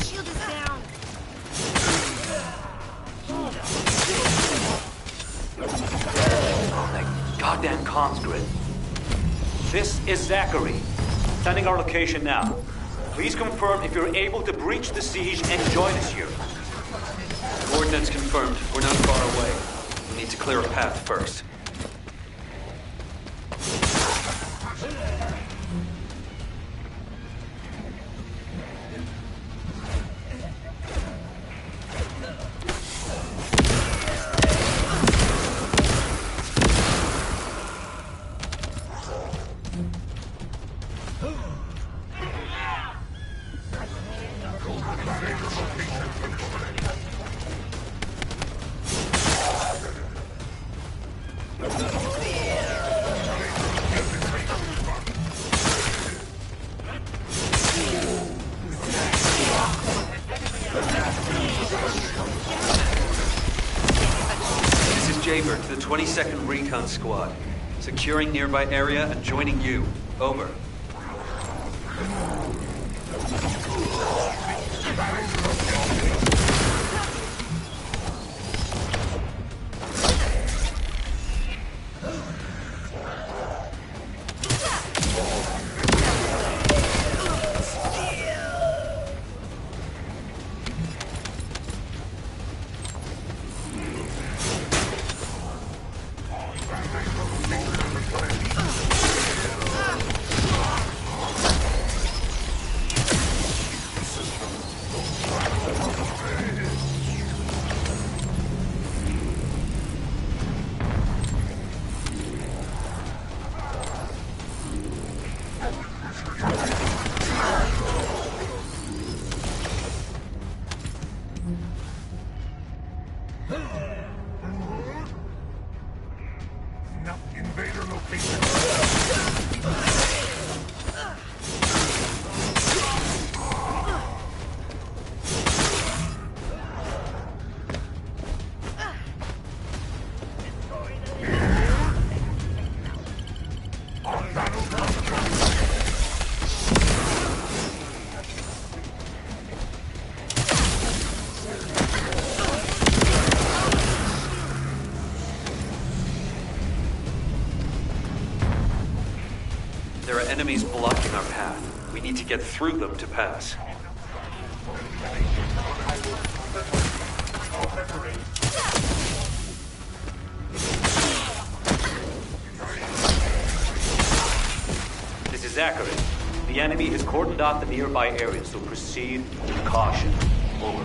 Speaker 3: Shield is down.
Speaker 18: Goddamn comms grid. This is Zachary. Sending our location now. Please confirm if you're able to breach the siege and join us here.
Speaker 12: Coordinates confirmed. We're not far away. We need to clear a path first. This is Jaber to the 22nd Recon Squad. Securing nearby area and joining you. Over.
Speaker 15: Invader location.
Speaker 12: There are enemies blocking our path. We need to get through them to pass.
Speaker 18: This is Zachary. The enemy has cordoned off the nearby area, so proceed with caution. Over.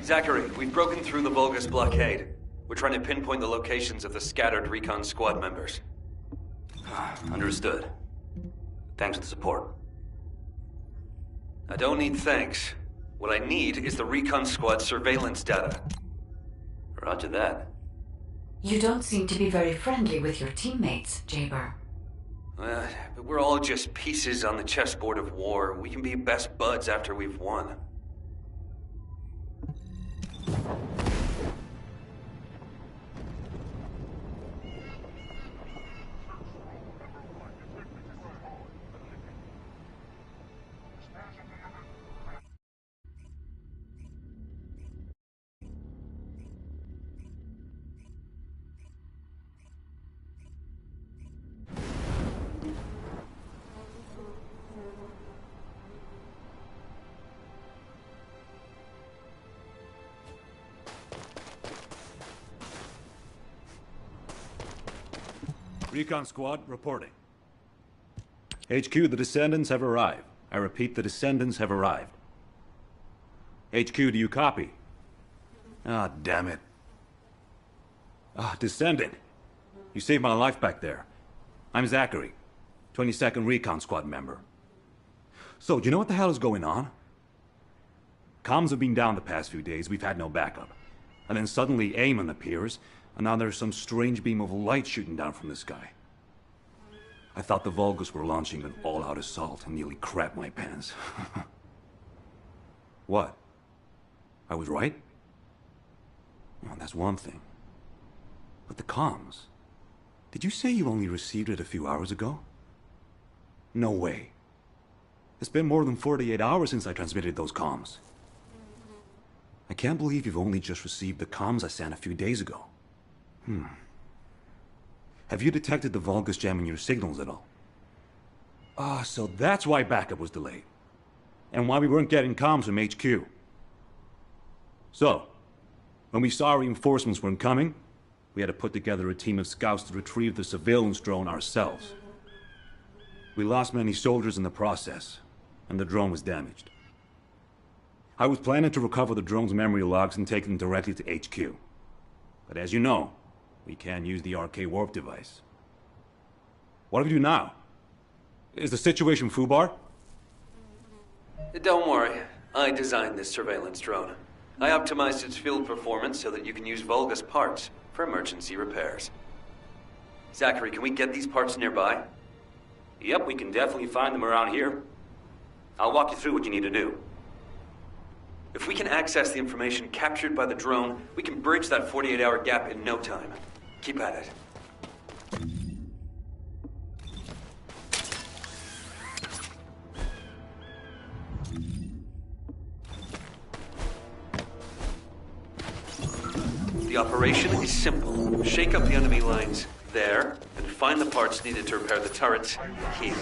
Speaker 12: Zachary, we've broken through the Vulgus blockade. We're trying to pinpoint the locations of the scattered Recon Squad members.
Speaker 18: Understood. Thanks for the support.
Speaker 12: I don't need thanks. What I need is the Recon Squad surveillance data.
Speaker 18: Roger that.
Speaker 11: You don't seem to be very friendly with your teammates, Jaber.
Speaker 12: But we're all just pieces on the chessboard of war. We can be best buds after we've won.
Speaker 17: Recon Squad, reporting. HQ, the Descendants have arrived. I repeat, the Descendants have arrived. HQ, do you copy? Ah, damn it. Ah, Descendant. You saved my life back there. I'm Zachary. 22nd Recon Squad member. So, do you know what the hell is going on? Comms have been down the past few days, we've had no backup. And then suddenly Eamon appears, and now there's some strange beam of light shooting down from the sky. I thought the Vulgus were launching an all-out assault and nearly crapped my pants. What? I was right? Well, that's one thing. But the comms... Did you say you only received it a few hours ago? No way. It's been more than 48 hours since I transmitted those comms. I can't believe you've only just received the comms I sent a few days ago. Have you detected the Vulgus jamming your signals at all? Ah, so that's why backup was delayed. And why we weren't getting comms from HQ. So, when we saw reinforcements weren't coming, we had to put together a team of scouts to retrieve the surveillance drone ourselves. We lost many soldiers in the process, and the drone was damaged. I was planning to recover the drone's memory logs and take them directly to HQ. But as you know, we can't use the RK warp device. What do we do now? Is the situation foobar?
Speaker 12: Don't worry. I designed this surveillance drone. I optimized its field performance so that you can use Vulgus parts for emergency repairs. Zachary, can we get these parts nearby?
Speaker 18: Yep, we can definitely find them around here. I'll walk you through what you need to do.
Speaker 12: If we can access the information captured by the drone, we can bridge that 48-hour gap in no time. Keep at it. The operation is simple. Shake up the enemy lines there, and find the parts needed to repair the turrets here.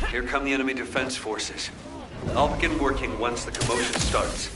Speaker 12: Here come the enemy defense forces. I'll begin working once the commotion starts.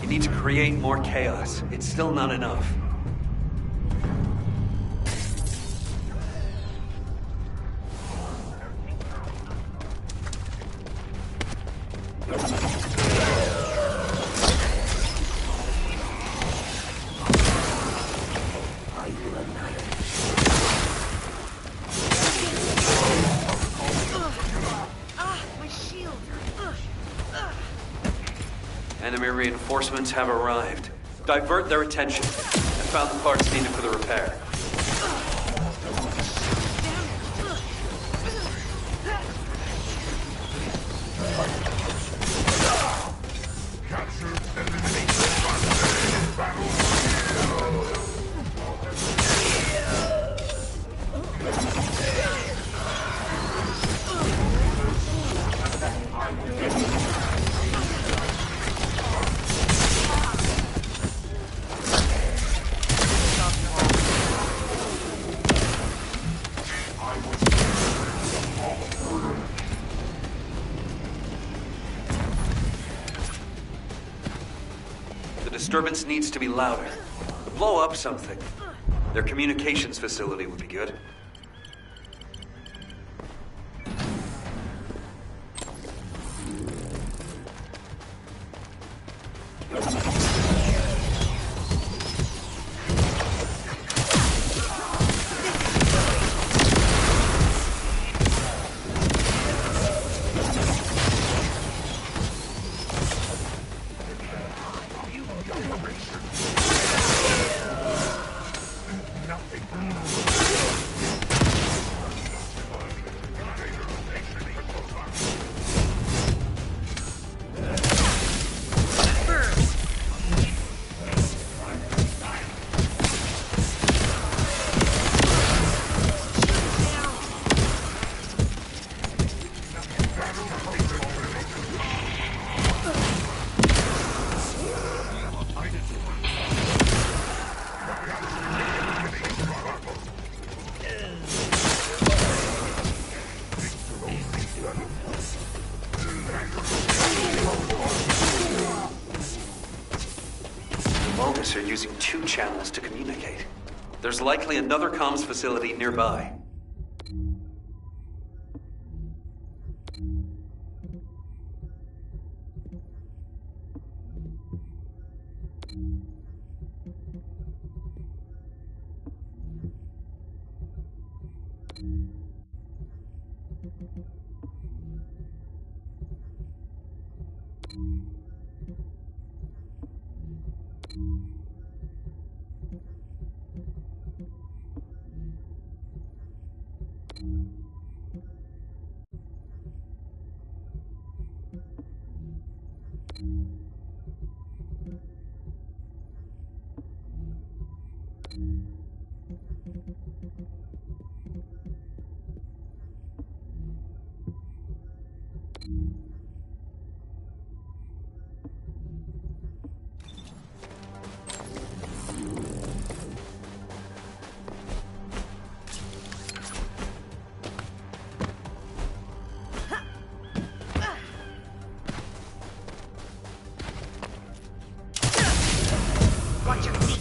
Speaker 12: You need to create more chaos. It's still not enough.
Speaker 3: My shield.
Speaker 12: Enemy reinforcements have arrived. Divert their attention. I found the parts needed for the repair. The disturbance needs to be louder. Blow up something. Their communications facility would be good. Vulgus are using 2 channels to communicate. There's likely another comms facility nearby.
Speaker 3: Watch your feet.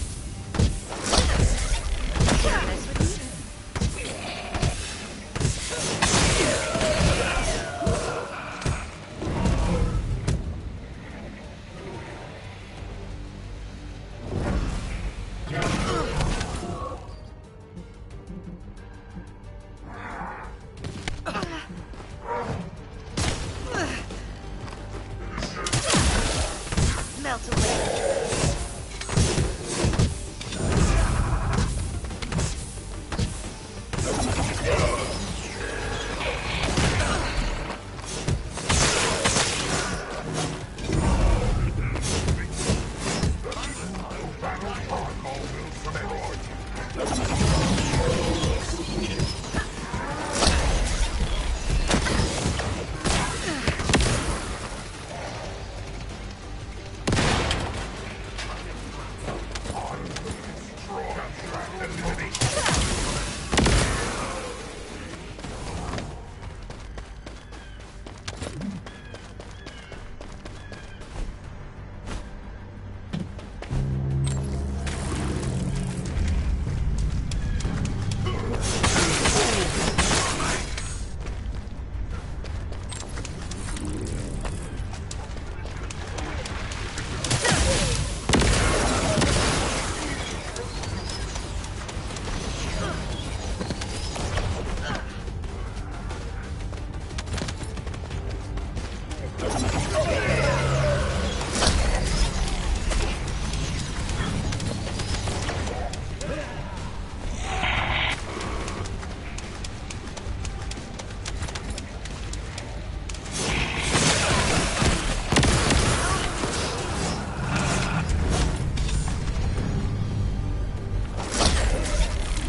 Speaker 3: Mess with melt away.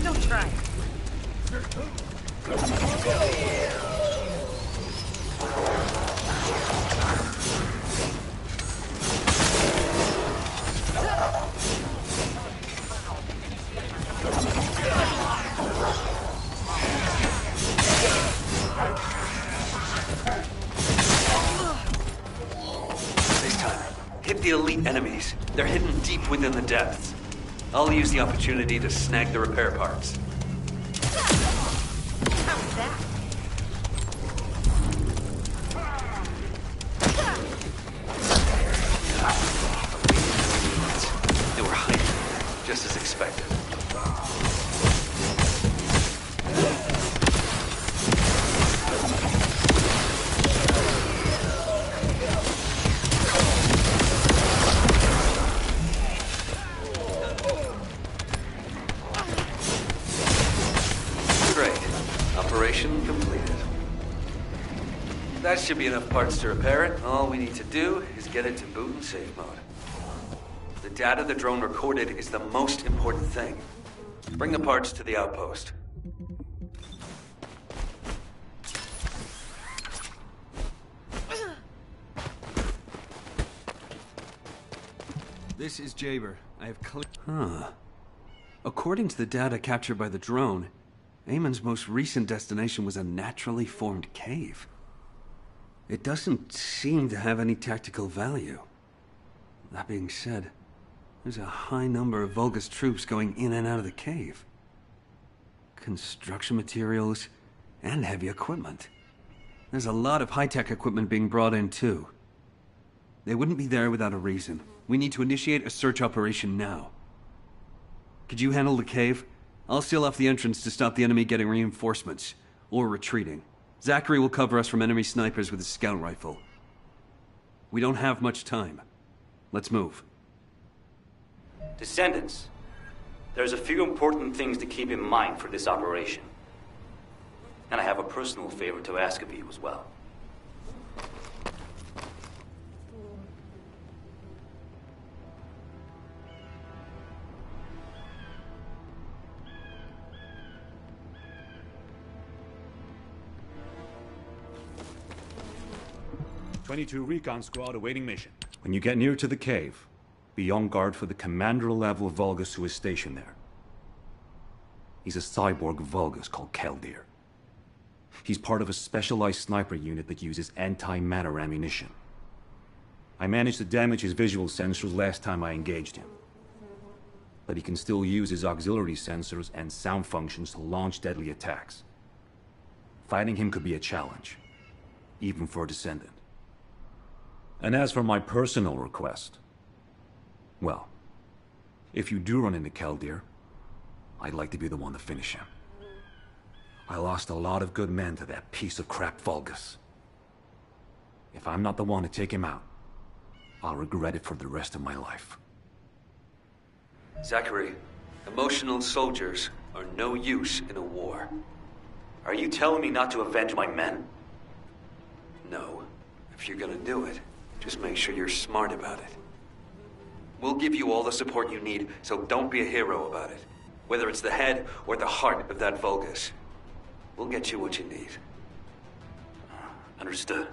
Speaker 3: Don't try.
Speaker 12: This time, hit the elite enemies. They're hidden deep within the depths. I'll use the opportunity to snag the repair parts.
Speaker 3: How's that?
Speaker 12: They were hiding, just as expected. Great. Operation completed. That should be enough parts to repair it. All we need to do is get it to boot and save mode. The data the drone recorded is the most important thing. Bring the parts to the outpost.
Speaker 14: This is Jaber. I have
Speaker 12: Huh. According to the data captured by the drone, Eamon's most recent destination was a naturally formed cave. It doesn't seem to have any tactical value. That being said, There's a high number of Vulgus troops going in and out of the cave. Construction materials and heavy equipment. There's a lot of high-tech equipment being brought in, too. They wouldn't be there without a reason. We need to initiate a search operation now. Could you handle the cave? I'll seal off the entrance to stop the enemy getting reinforcements, or retreating. Zachary will cover us from enemy snipers with his scout rifle. We don't have much time. Let's move.
Speaker 18: Descendants, there's a few important things to keep in mind for this operation. And I have a personal favor to ask of you as well.
Speaker 17: '22 Recon Squad awaiting mission. When you get near to the cave, be on guard for the commander-level Vulgus who is stationed there. He's a cyborg Vulgus called Keldir. He's part of a specialized sniper unit that uses anti-matter ammunition. I managed to damage his visual sensors last time I engaged him. But he can still use his auxiliary sensors and sound functions to launch deadly attacks. Fighting him could be a challenge, even for a Descendant. And as for my personal request, well, if you do run into Keldir, I'd like to be the one to finish him. I lost a lot of good men to that piece of crap Vulgus. If I'm not the one to take him out, I'll regret it for the rest of my life.
Speaker 12: Zachary, emotional soldiers are no use in a war.
Speaker 18: Are you telling me not to avenge my men?
Speaker 12: No. If you're gonna do it, just make sure you're smart about it. We'll give you all the support you need, so don't be a hero about it. Whether it's the head or the heart of that Vulgus. We'll get you what you need.
Speaker 18: Understood.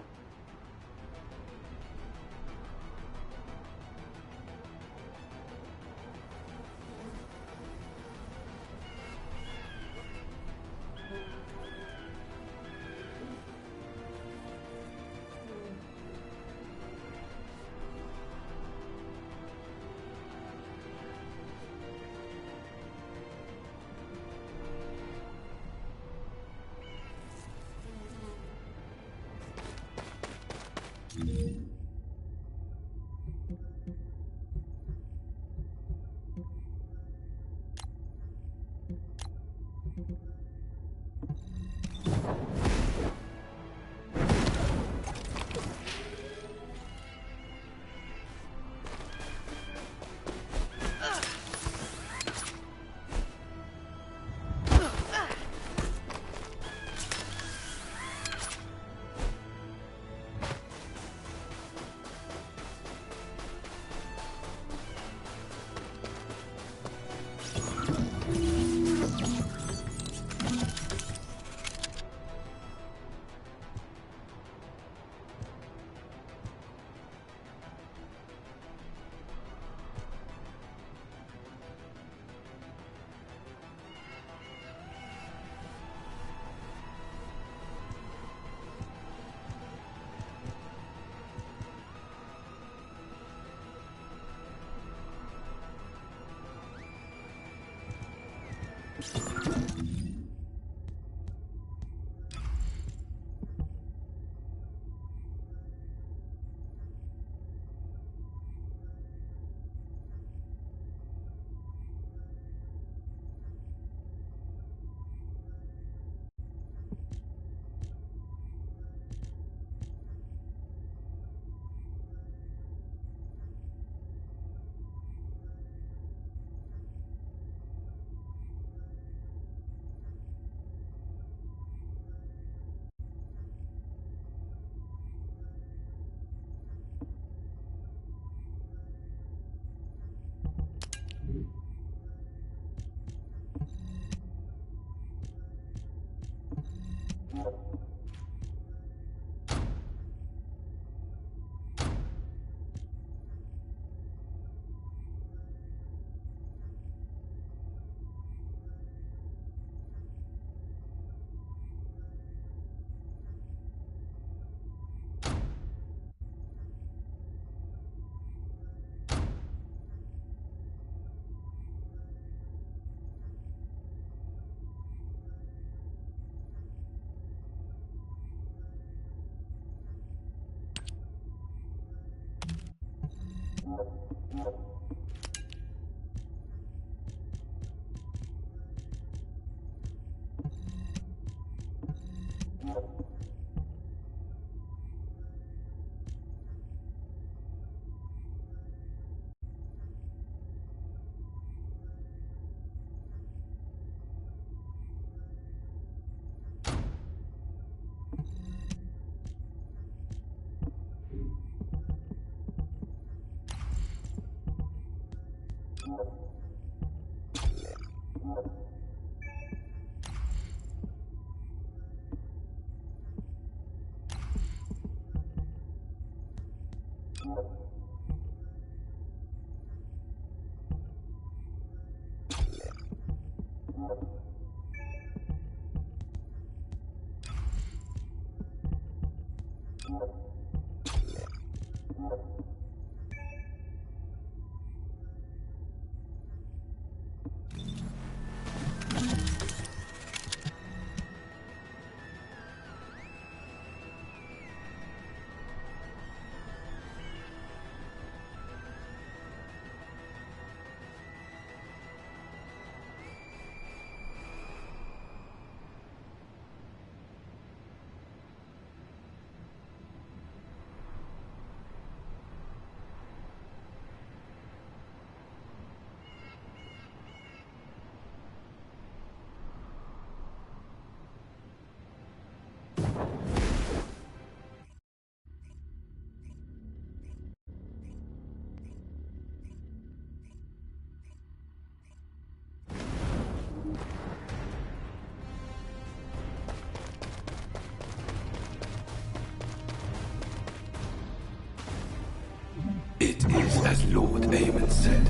Speaker 19: It is as Lord Aemon said.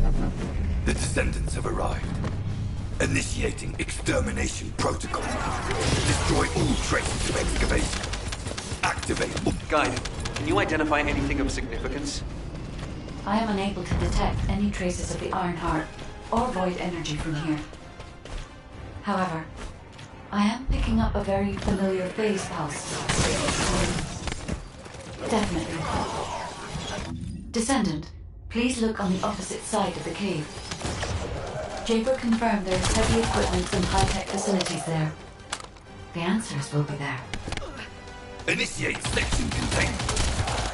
Speaker 19: The Descendants have arrived. Initiating extermination protocol. Destroy all traces of excavation. Activate all...
Speaker 6: Guide, can you identify anything of significance?
Speaker 11: I am unable to detect any traces of the Ironheart or void energy from here. However, I am picking up a very familiar phase pulse. Definitely. Descendant, please look on the opposite side of the cave. Jaber confirmed there is heavy equipment and high-tech facilities there. The answers will be there.
Speaker 19: Initiate section containment.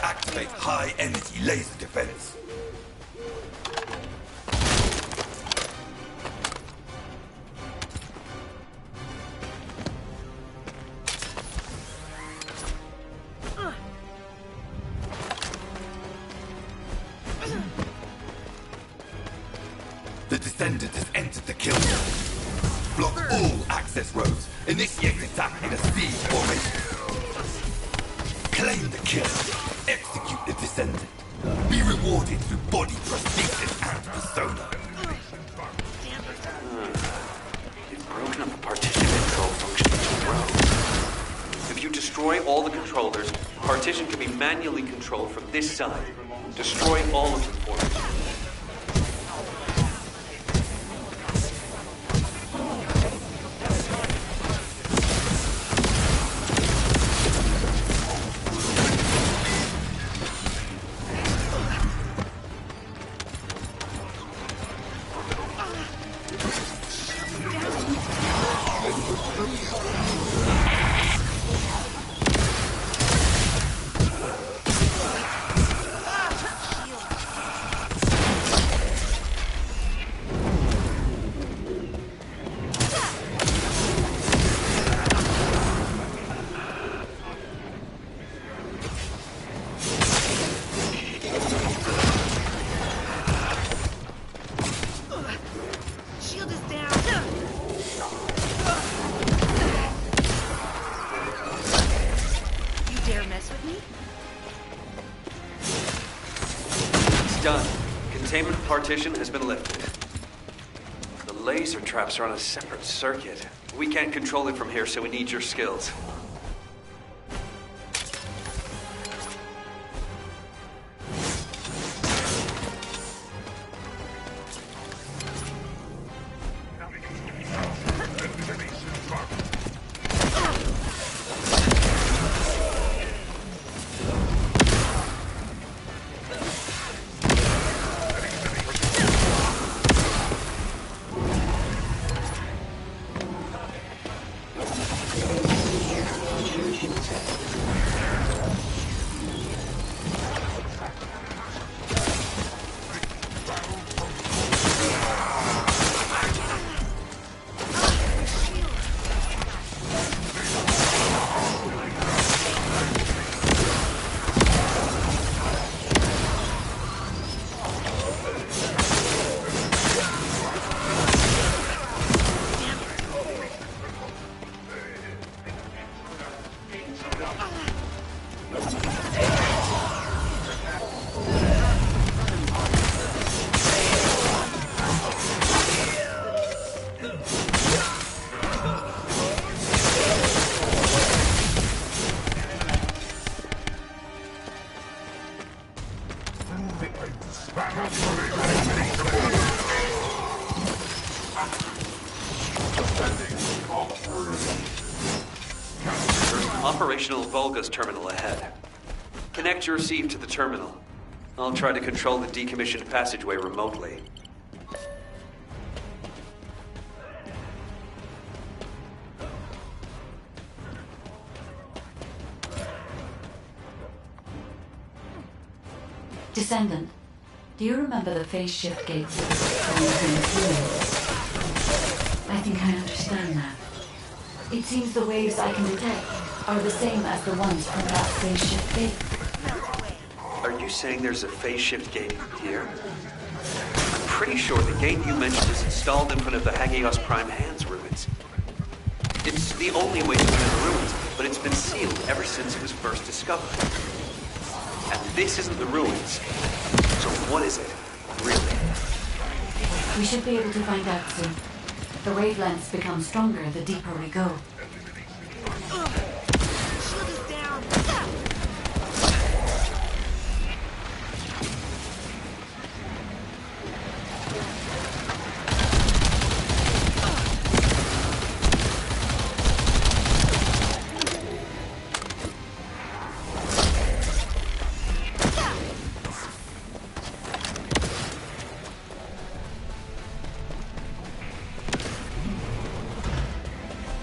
Speaker 19: Activate high-energy laser defense. The Descendant has entered the kill zone. Block all access roads. Initiate attack in a siege formation. Claim the kill. Execute the Descendant. Be rewarded through body prosthesis and persona.
Speaker 6: You've broken up the partition control function into rows. If you destroy all the controllers, partition can be manually controlled from this side. Destroy all of them for me. Partition has been lifted. The laser traps are on a separate circuit. We can't control it from here, so we need your skills. There's an operational Volga's terminal ahead. Connect your receive to the terminal. I'll try to control the decommissioned passageway remotely.
Speaker 11: Descendant, do you remember the phase shift gates? I think I understand now. It seems the waves I can detect are the same as the ones from that phase shift gate.
Speaker 6: Are you saying there's a phase shift gate here? I'm pretty sure the gate you mentioned is installed in front of the Hagios Prime Hands ruins. It's the only way to enter the ruins, but it's been sealed ever since it was first discovered. And this isn't the ruins. So what is it, really?
Speaker 11: We should be able to find out soon. The wavelengths become stronger the deeper we go.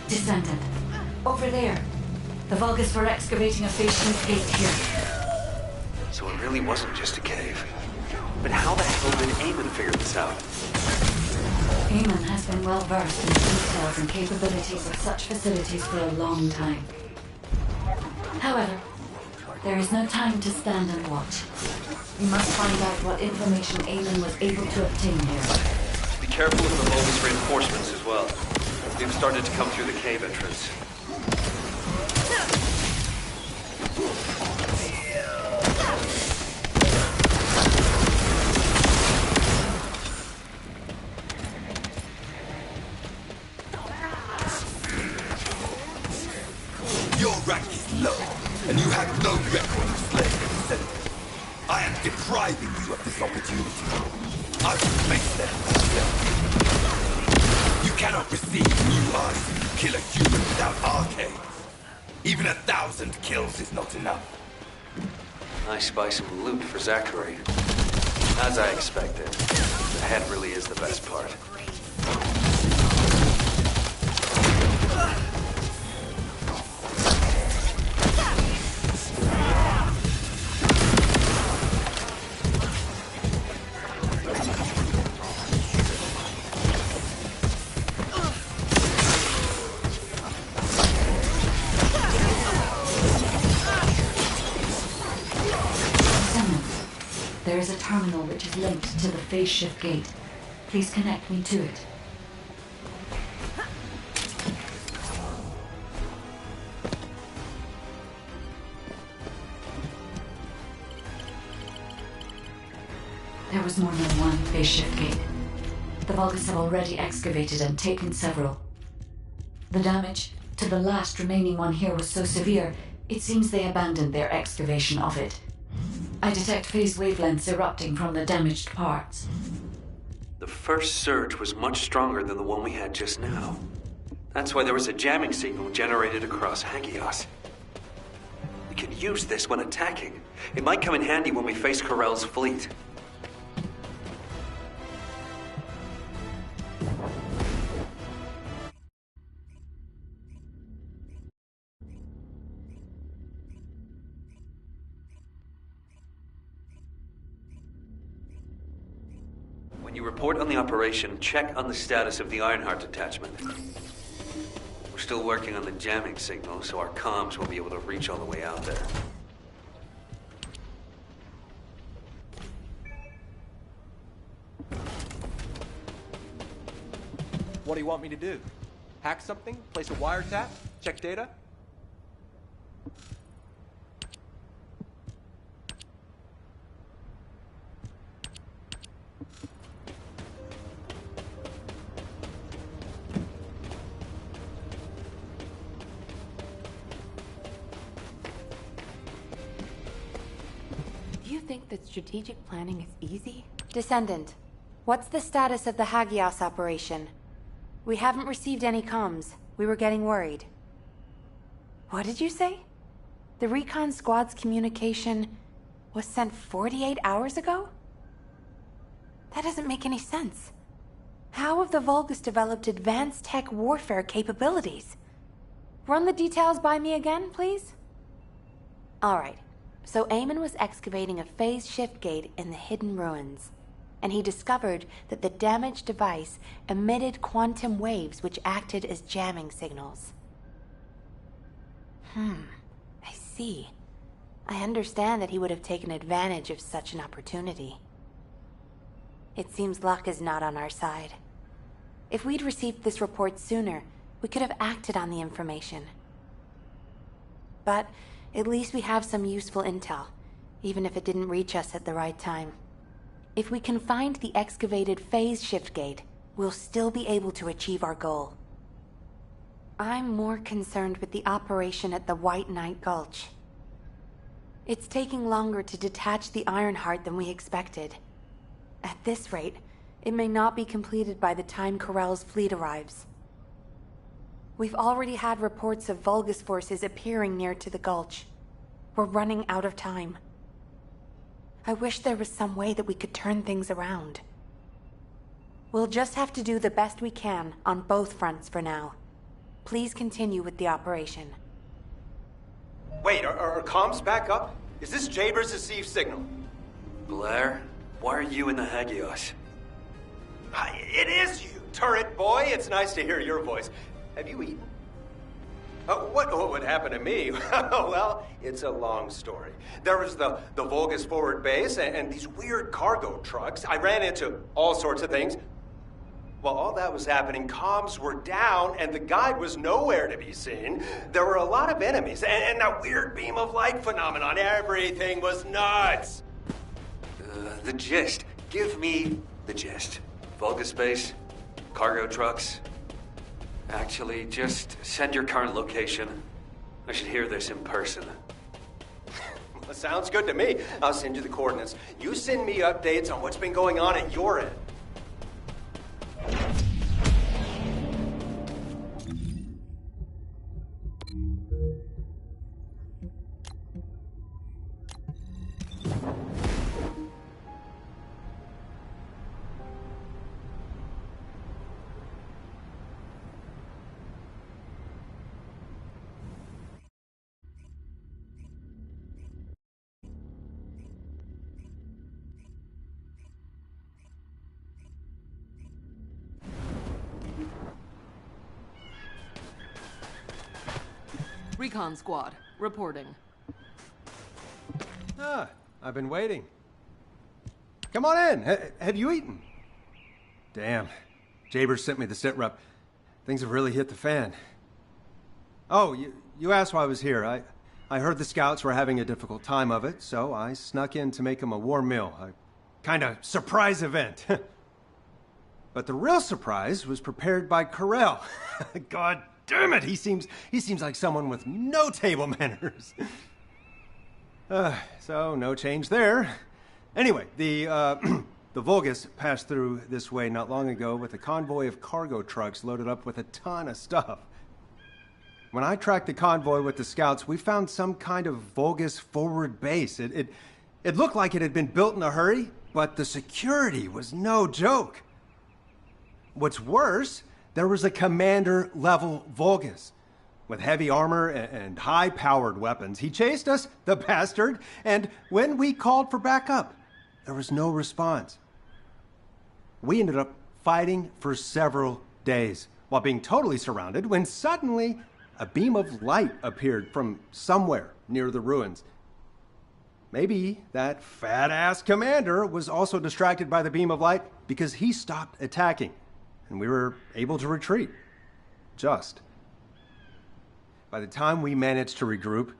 Speaker 11: Descendant. Over there. The Vulgus were excavating a phase shift gate here.
Speaker 6: So it really wasn't just a cave. But how the hell did Eamon figure this out?
Speaker 11: Eamon has been well versed in the details and capabilities of such facilities for a long time. However, there is no time to stand and watch. We must find out what information Eamon was able to obtain here.
Speaker 6: Be careful of the Vulgus reinforcements as well. They've started to come through the cave entrance.
Speaker 19: Your rank is low, and you have no record of slaying a descendant. I am depriving you of this opportunity. I will face them myself. You cannot receive new eyes if you kill a human without arcade. Even 1,000 kills is not enough.
Speaker 6: I spy some loot for Zachary. As I expected, the head really is the best part.
Speaker 11: There is a terminal which is linked to the phase shift gate. Please connect me to it. There was more than one phase shift gate. The Vulgus have already excavated and taken several. The damage to the last remaining one here was so severe, it seems they abandoned their excavation of it. I detect phase wavelengths erupting from the damaged parts.
Speaker 6: The first surge was much stronger than the one we had just now. That's why there was a jamming signal generated across Hagios. We can use this when attacking. It might come in handy when we face Corell's fleet. When you report on the operation, check on the status of the Ironheart detachment. We're still working on the jamming signal, so our comms won't be able to reach all the way out there.
Speaker 20: What do you want me to do? Hack something? Place a wiretap? Check data?
Speaker 8: Do you think that strategic planning is easy? Descendant, What's the status of the Hagios operation? We haven't received any comms. We were getting worried. What did you say? The recon squad's communication was sent 48 hours ago? That doesn't make any sense. How have the Vulgus developed advanced tech warfare capabilities? Run the details by me again, please? Alright, so Eamon was excavating a phase shift gate in the hidden ruins, and he discovered that the damaged device emitted quantum waves which acted as jamming signals. I see. I understand that he would have taken advantage of such an opportunity. It seems luck is not on our side. If we'd received this report sooner, we could have acted on the information. But at least we have some useful intel, even if it didn't reach us at the right time. If we can find the excavated phase shift gate, we'll still be able to achieve our goal. I'm more concerned with the operation at the White Knight Gulch. It's taking longer to detach the Ironheart than we expected. At this rate, it may not be completed by the time Corell's fleet arrives. We've already had reports of Vulgus forces appearing near to the Gulch. We're running out of time. I wish there was some way that we could turn things around. We'll just have to do the best we can on both fronts for now. Please continue with the operation.
Speaker 20: Wait, are comms back up? Is this Jaber's received signal?
Speaker 6: Blair, why are you in the Hagios?
Speaker 20: It is you, turret boy. It's nice to hear your voice. Have you eaten? What would happen to me? Well, it's a long story. There was the Vulgus forward base and these weird cargo trucks. I ran into all sorts of things. While all that was happening, comms were down and the guide was nowhere to be seen. There were a lot of enemies and that weird beam of light phenomenon. Everything was nuts.
Speaker 6: The gist. Give me the gist. Vulgus base, cargo trucks. Actually, just send your current location. I should hear this in person.
Speaker 20: Well, sounds good to me. I'll send you the coordinates. You send me updates on what's been going on at your end.
Speaker 21: Recon squad, reporting.
Speaker 20: Ah, I've been waiting. Come on in. Have you eaten? Damn. Jaber sent me the sit rep. Things have really hit the fan. Oh, you asked why I was here. I heard the scouts were having a difficult time of it, so I snuck in to make them a warm meal. A kind of surprise event. But the real surprise was prepared by Corell. God damn it, he seems like someone with no table manners. So no change there. Anyway, the Vulgus passed through this way not long ago with a convoy of cargo trucks loaded up with a ton of stuff. When I tracked the convoy with the scouts, we found some kind of Vulgus forward base. It looked like it had been built in a hurry, but the security was no joke. What's worse, there was a commander-level Vulgus with heavy armor and high-powered weapons. He chased us, the bastard, and when we called for backup, there was no response. We ended up fighting for several days while being totally surrounded when suddenly a beam of light appeared from somewhere near the ruins. Maybe that fat-ass commander was also distracted by the beam of light because he stopped attacking, and we were able to retreat. Just. By the time we managed to regroup,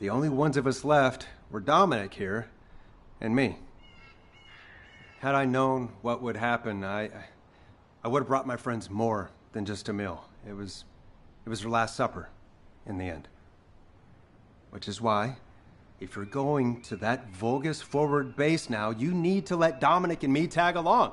Speaker 20: the only ones of us left were Dominic here and me. Had I known what would happen, I would have brought my friends more than just a meal. It was their last supper, in the end. Which is why, if you're going to that Vulgus forward base now, you need to let Dominic and me tag along.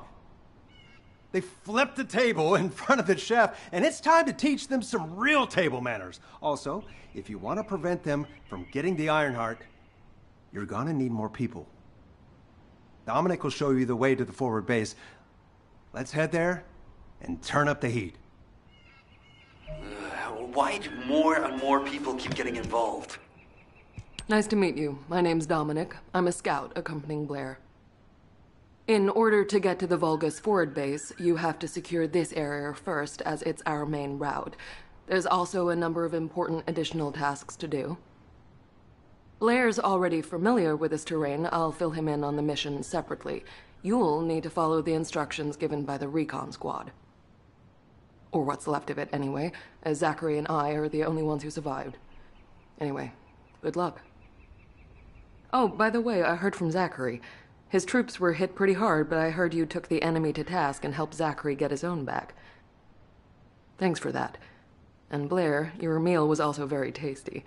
Speaker 20: They flipped the table in front of the chef, and it's time to teach them some real table manners. Also, if you want to prevent them from getting the Ironheart, you're gonna need more people. Dominic will show you the way to the forward base. Let's head there and turn up the heat.
Speaker 6: Why do more and more people keep getting involved?
Speaker 21: Nice to meet you. My name's Dominic. I'm a scout accompanying Blair. In order to get to the Vulgus forward base, you have to secure this area first, as it's our main route. There's also a number of important additional tasks to do. Blair's already familiar with this terrain. I'll fill him in on the mission separately. You'll need to follow the instructions given by the recon squad. Or what's left of it, anyway, as Zachary and I are the only ones who survived. Anyway, good luck. Oh, by the way, I heard from Zachary. His troops were hit pretty hard, but I heard you took the enemy to task and helped Zachary get his own back. Thanks for that. And Blair, your meal was also very tasty.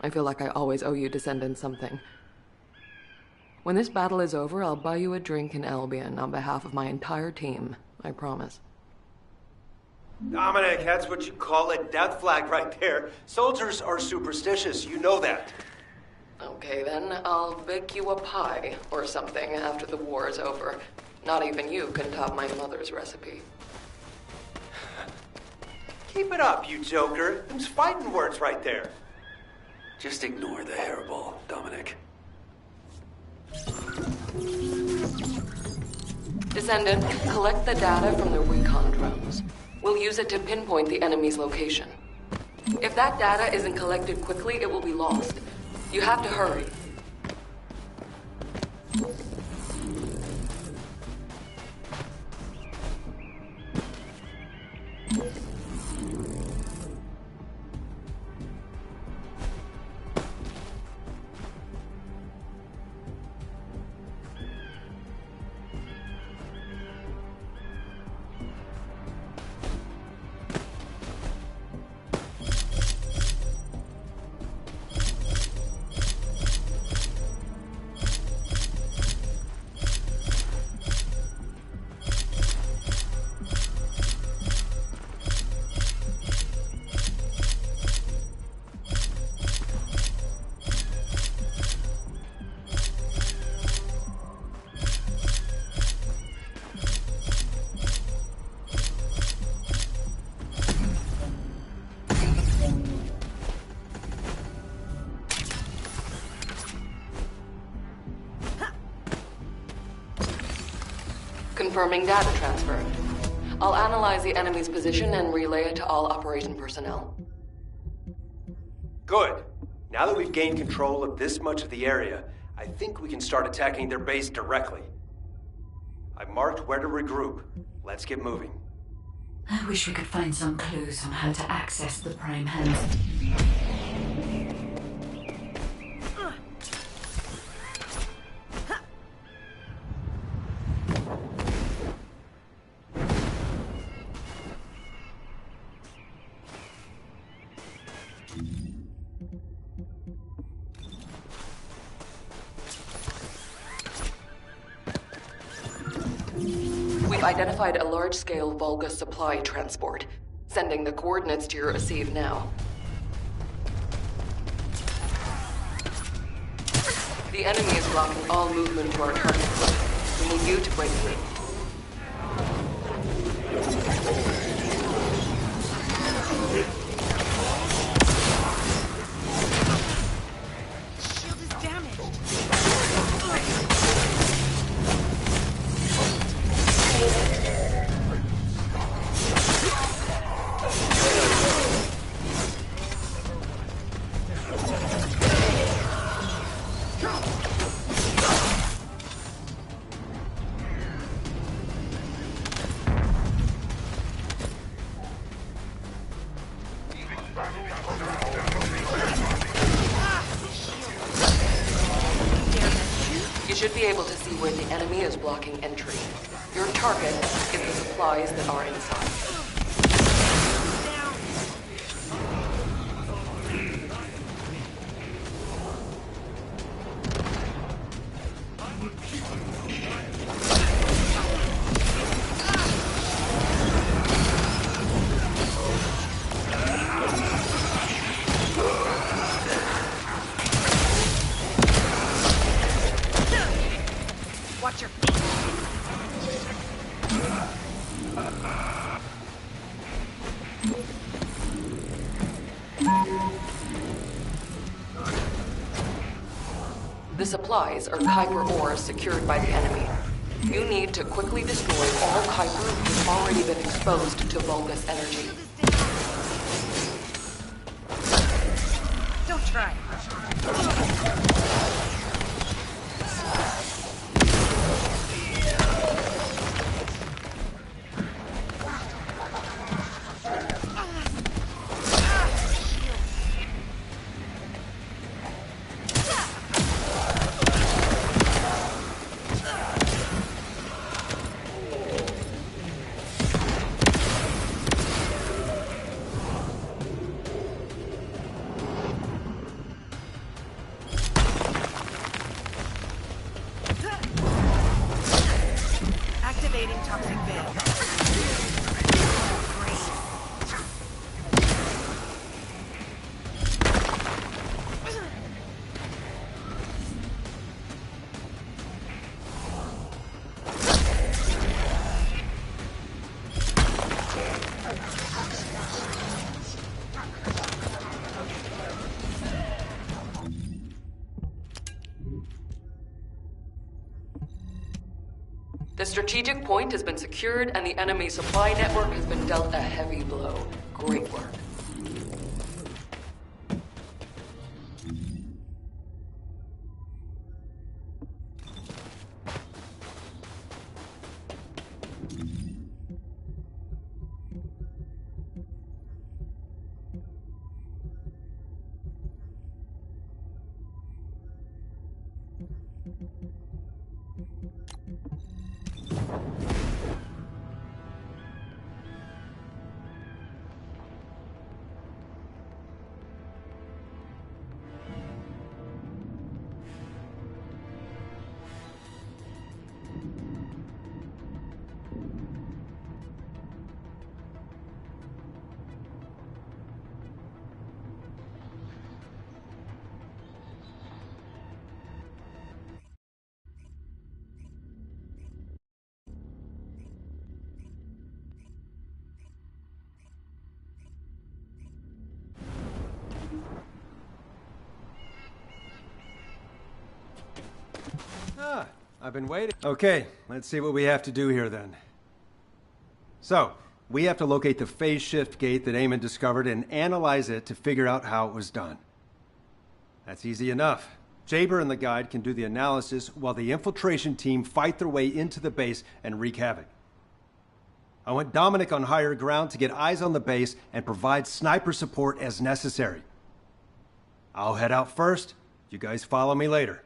Speaker 21: I feel like I always owe you Descendant something. When this battle is over, I'll buy you a drink in Albion on behalf of my entire team. I promise.
Speaker 20: Dominic, that's what you call a death flag right there. Soldiers are superstitious, you know that.
Speaker 21: Okay then, I'll bake you a pie or something after the war is over. Not even you can top my mother's recipe.
Speaker 20: Keep it up, you joker. Them's fighting words right there.
Speaker 6: Just ignore the hairball, Dominic.
Speaker 21: Descendant, collect the data from the recon drones. We'll use it to pinpoint the enemy's location. If that data isn't collected quickly, it will be lost. You have to hurry. Confirming data transfer. I'll analyze the enemy's position and relay it to all operation personnel.
Speaker 20: Good. Now that we've gained control of this much of the area, I think we can start attacking their base directly. I've marked where to regroup. Let's get moving.
Speaker 11: I wish we could find some clues on how to access the Prime Hands.
Speaker 21: We've identified a large-scale Vulgus supply transport. Sending the coordinates to your receive now. The enemy is blocking all movement to our target. We need you to break through.
Speaker 3: Shield is damaged.
Speaker 21: You should be able to see where the enemy is blocking entry. Your target is the supplies that are inside. supplies are Kuiper ores secured by the enemy. You need to quickly destroy all Kuiper who've already been exposed to Vulgus energy.
Speaker 3: Don't try. Activating toxic veil.
Speaker 21: The strategic point has been secured and the enemy supply network has been dealt a heavy blow. Great work.
Speaker 20: I've been waiting. Okay, let's see what we have to do here then. So, we have to locate the phase shift gate that Eamon discovered and analyze it to figure out how it was done. That's easy enough. Jaber and the guide can do the analysis while the infiltration team fight their way into the base and wreak havoc. I want Dominic on higher ground to get eyes on the base and provide sniper support as necessary. I'll head out first. You guys follow me later.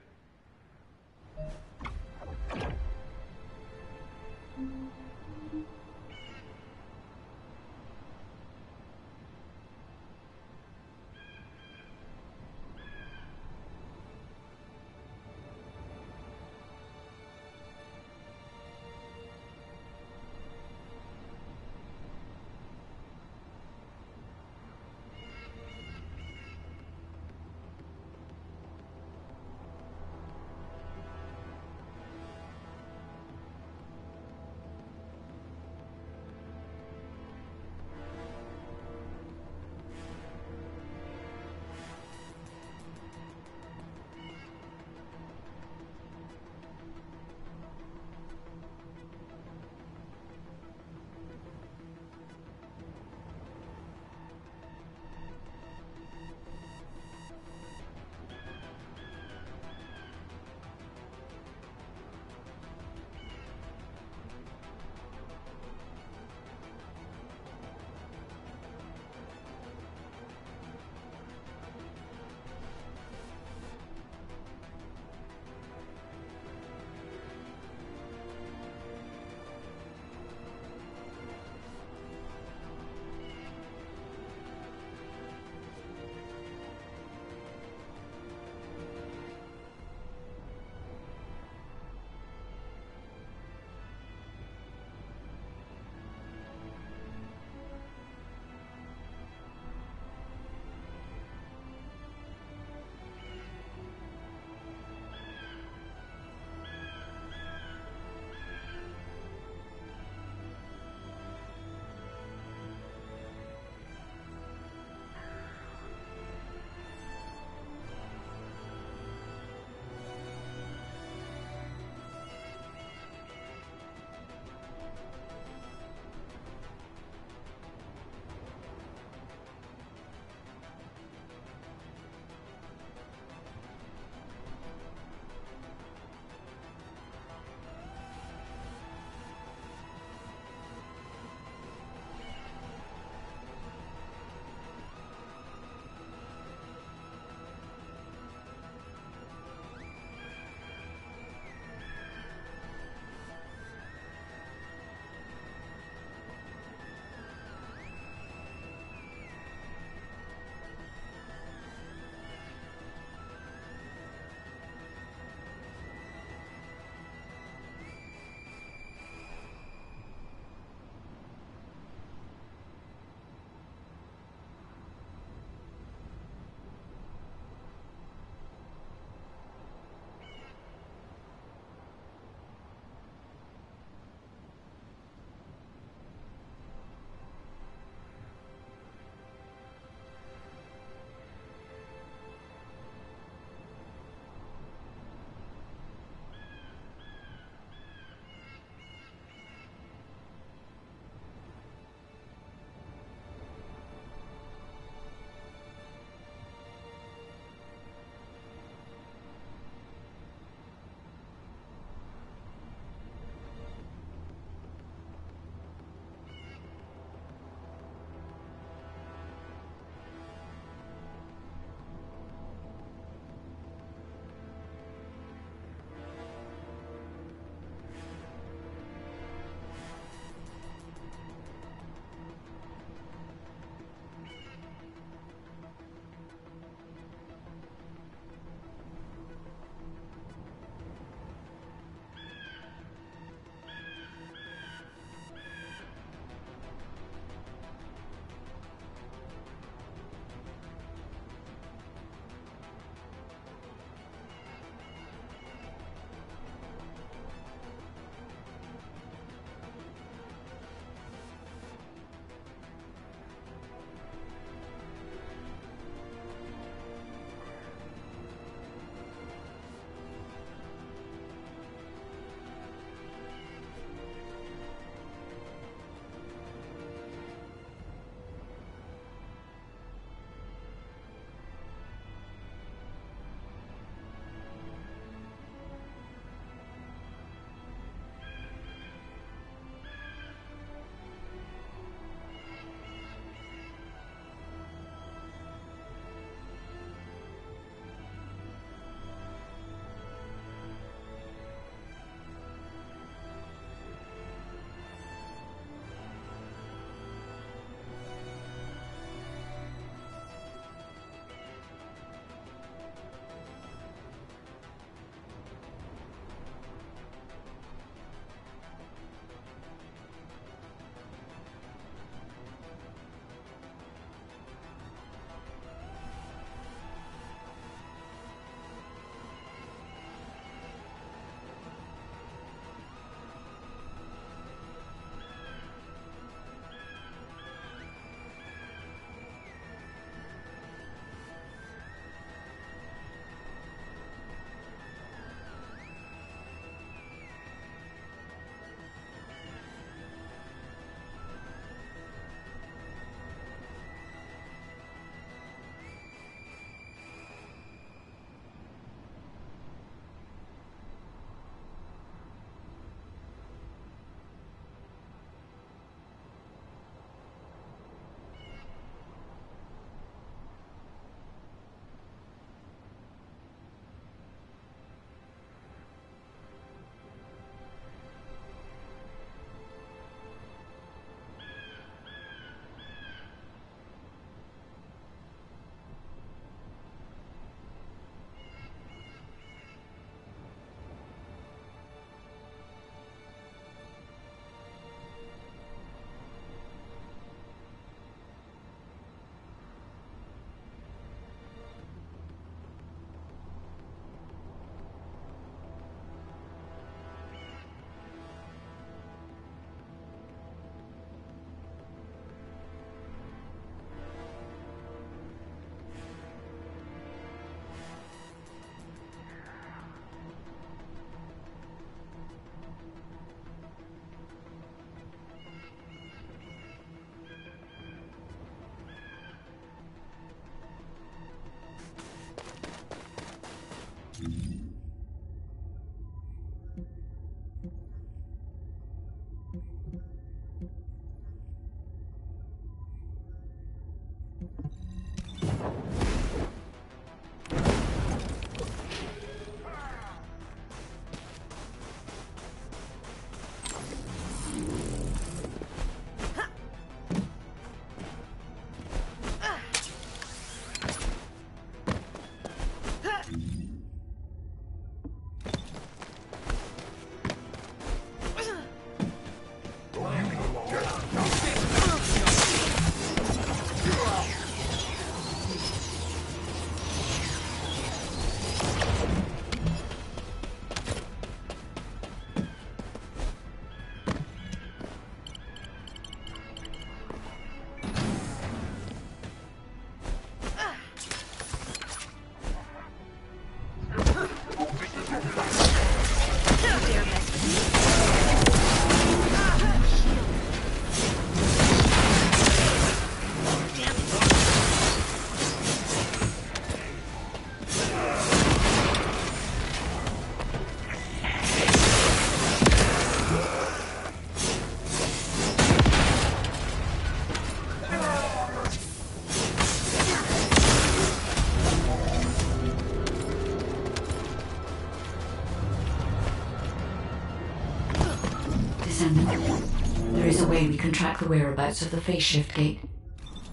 Speaker 11: we can track the whereabouts of the phase shift gate.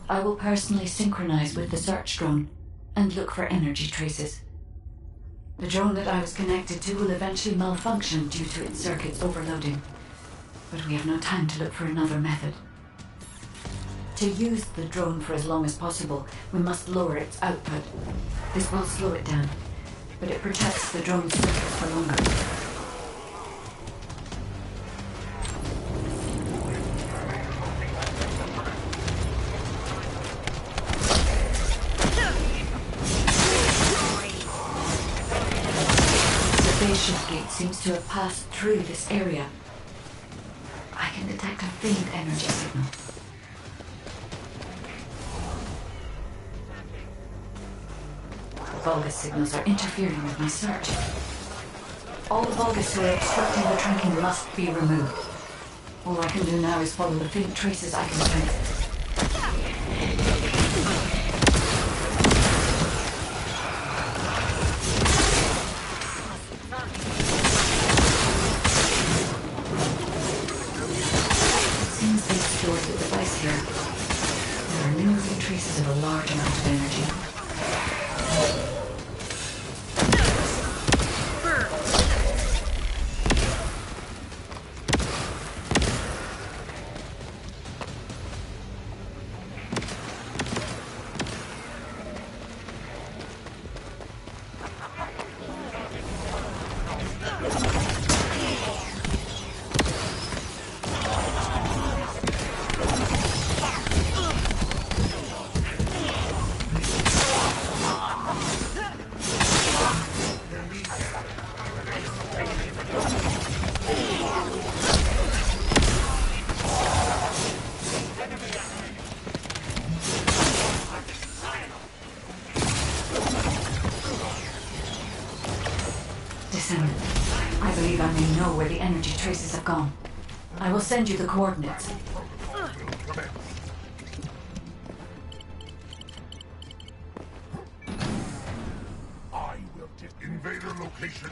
Speaker 11: I will personally synchronize with the search drone and look for energy traces. The drone that I was connected to will eventually malfunction due to its circuits overloading. But we have no time to look for another method. To use the drone for as long as possible, we must lower its output. This will slow it down, but it protects the drone's circuits for longer. The phase shift gate seems to have passed through this area. I can detect a faint energy signal. Vulgus signals are interfering with my search. All the Vulgus who are obstructing the tracking must be removed. All I can do now is follow the faint traces I can sense. It seems they've stored the device here. There are numerous traces of a large amount of energy. Descendant, I believe I may know where the energy traces have gone. I will send you the coordinates.
Speaker 10: I will get invader location.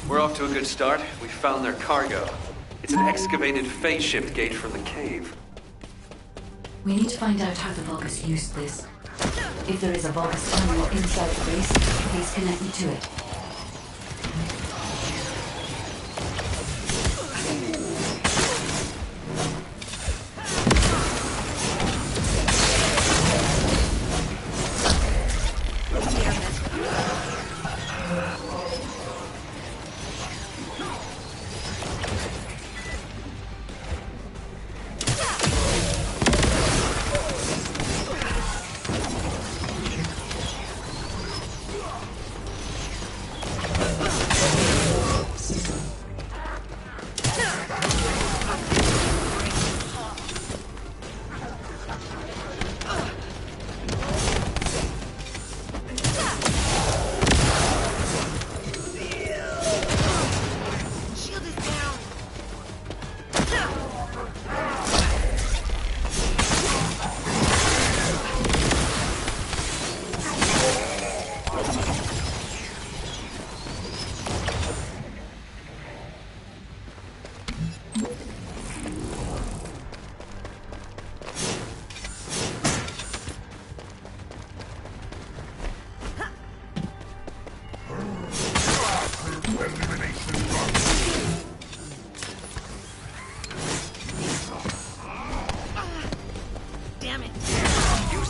Speaker 6: We're off to a good start. We found their cargo. It's an excavated phase shift gate from the cave.
Speaker 11: We need to find out how the Vulgus used this. If there is a Vulgus terminal inside the base, please connect me to it.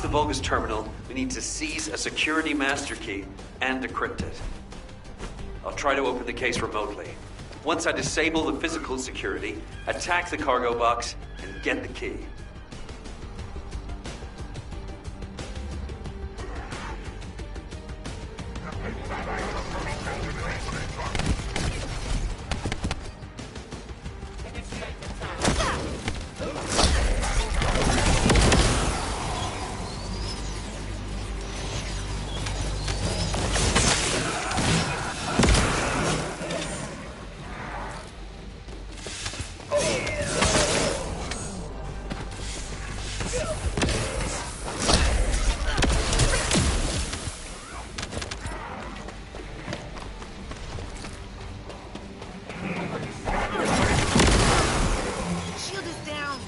Speaker 6: the Vulgus terminal, we need to seize a security master key and decrypt it. I'll try to open the case remotely. Once I disable the physical security, attack the cargo box, and get the key.
Speaker 3: Shield is down.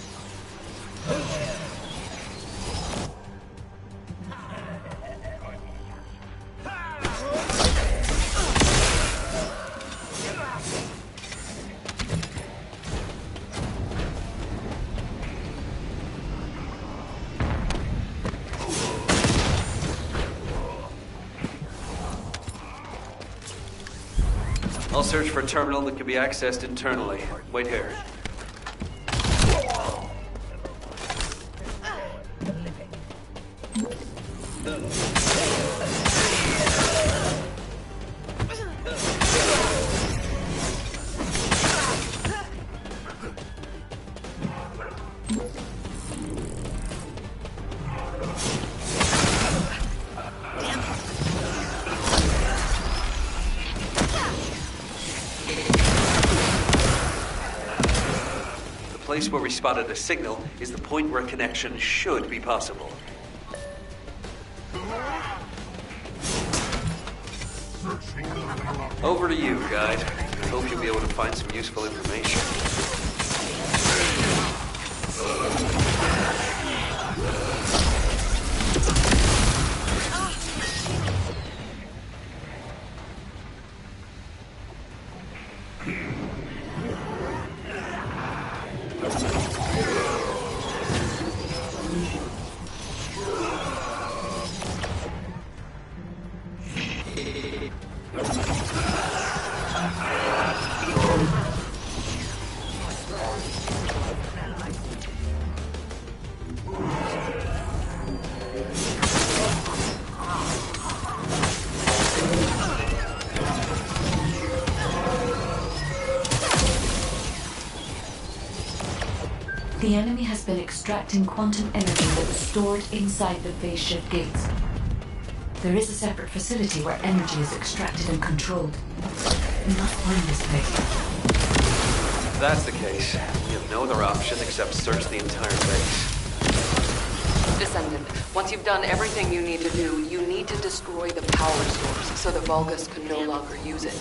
Speaker 6: I'll search for a terminal that can be accessed internally. Wait here. The place where we spotted a signal is the point where a connection should be possible. Over to you, guide. Hope you'll be able to find some useful information.
Speaker 11: The enemy has been extracting quantum energy that was stored inside the phase shift gates. There is a separate facility where energy is extracted and controlled. We must find this place.
Speaker 6: If that's the case, we have no other option except search the entire base.
Speaker 21: Descendant, once you've done everything you need to do, you need to destroy the power source so the Vulgus can no longer use it.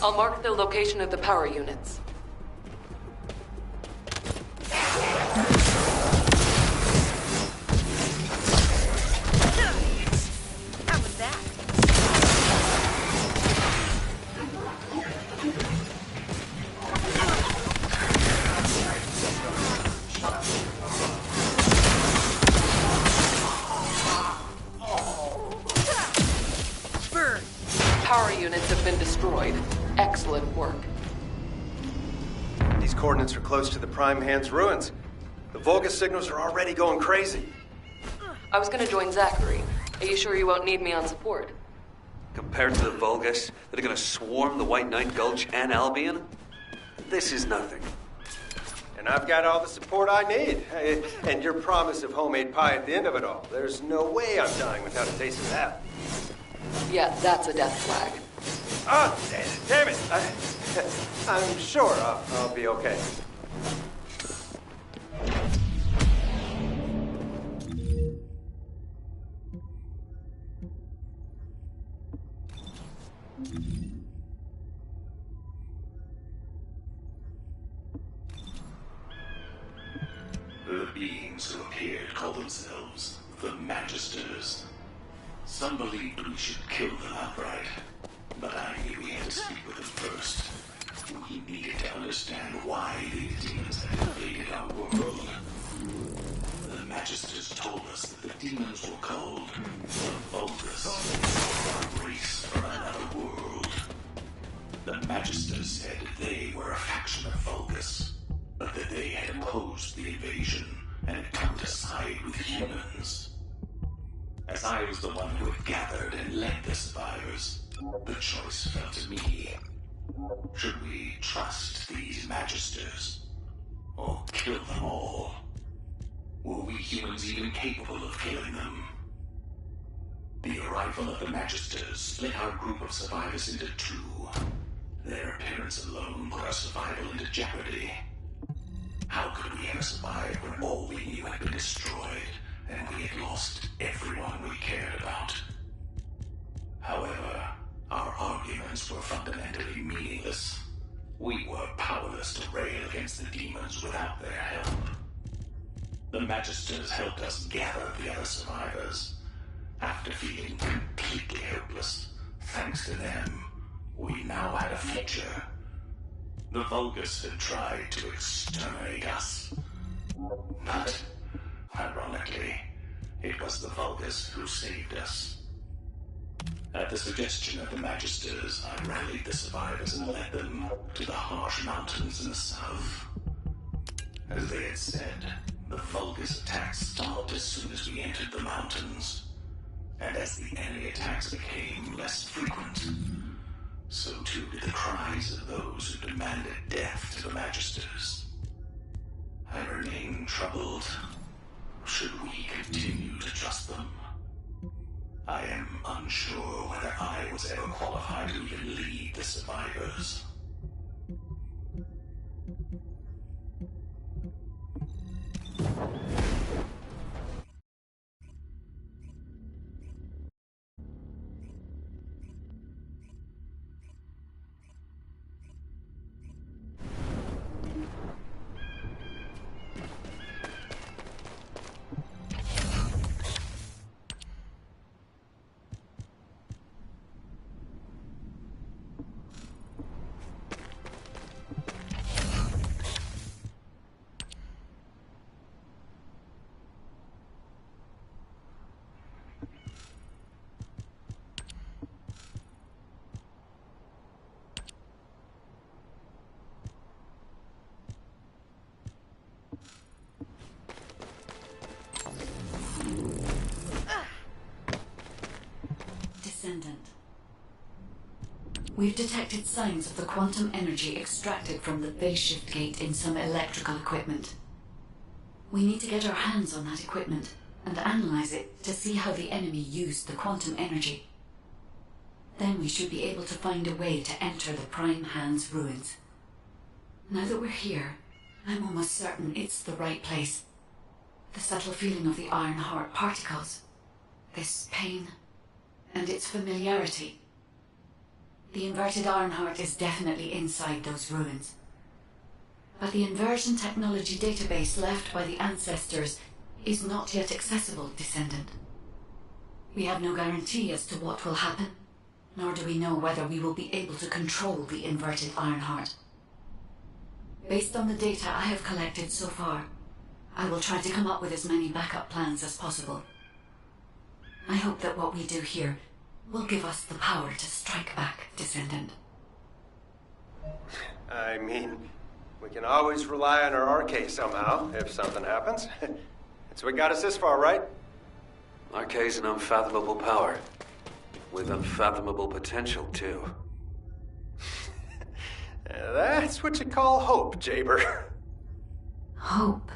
Speaker 21: I'll mark the location of the power units.
Speaker 3: How was that? Burn.
Speaker 21: Power units have been destroyed. Excellent work.
Speaker 20: These coordinates are close to the Prime Hand's ruins. The Vulgus signals are already going crazy.
Speaker 21: I was gonna join Zachary. Are you sure you won't need me on support?
Speaker 6: Compared to the Vulgus that are gonna swarm the White Knight Gulch and Albion, this is nothing.
Speaker 20: And I've got all the support I need. And your promise of homemade pie at the end of it all. There's no way I'm dying without a taste of that.
Speaker 21: Yeah, that's a death flag.
Speaker 20: Ah, damn it! I'm sure I'll be okay.
Speaker 1: The beings who appeared call themselves the Magisters. Some believed we should kill them outright, but I knew we had to speak with them first. We needed to understand why these demons had invaded our world. The Magisters told us that the demons were called the Vulgus, or a race from another world. The Magisters said they were a faction of Vulgus, but that they had opposed the invasion and had come to side with humans. As I was the one who had gathered and led the survivors, the choice fell to me. Should we trust these Magisters, or kill them all? Were we humans even capable of killing them? The arrival of the Magisters split our group of survivors into two. Their appearance alone put our survival into jeopardy. How could we ever survive when all we knew had been destroyed, and we had lost everyone we cared about? However, our arguments were fundamentally meaningless. We were powerless to rail against the demons without their help. The Magisters helped us gather the other survivors. After feeling completely helpless, thanks to them, we now had a future. The Vulgus had tried to exterminate us. But, ironically, it was the Vulgus who saved us. At the suggestion of the Magisters, I rallied the survivors and led them to the harsh mountains in the south. As they had said, the Vulgus attacks stopped as soon as we entered the mountains. And as the enemy attacks became less frequent, so too did the cries of those who demanded death to the Magisters. I remain troubled. Should we continue to trust them? I am unsure whether I was ever qualified to even lead the survivors.
Speaker 11: Descendant. We've detected signs of the quantum energy extracted from the phase shift gate in some electrical equipment. We need to get our hands on that equipment and analyze it to see how the enemy used the quantum energy. Then we should be able to find a way to enter the Prime Hand's ruins. Now that we're here, I'm almost certain it's the right place. The subtle feeling of the Iron Heart particles, this pain, and its familiarity. The inverted Ironheart is definitely inside those ruins. But the inversion technology database left by the ancestors is not yet accessible, Descendant. We have no guarantee as to what will happen, nor do we know whether we will be able to control the inverted Ironheart. Based on the data I have collected so far, I will try to come up with as many backup plans as possible. I hope that what we do here will give us the power to strike back, Descendant.
Speaker 20: I mean, we can always rely on our RK somehow, if something happens. It's what got us this far, right?
Speaker 6: RK's an unfathomable power. With unfathomable potential, too.
Speaker 20: That's what you call hope, Jaber.
Speaker 11: Hope?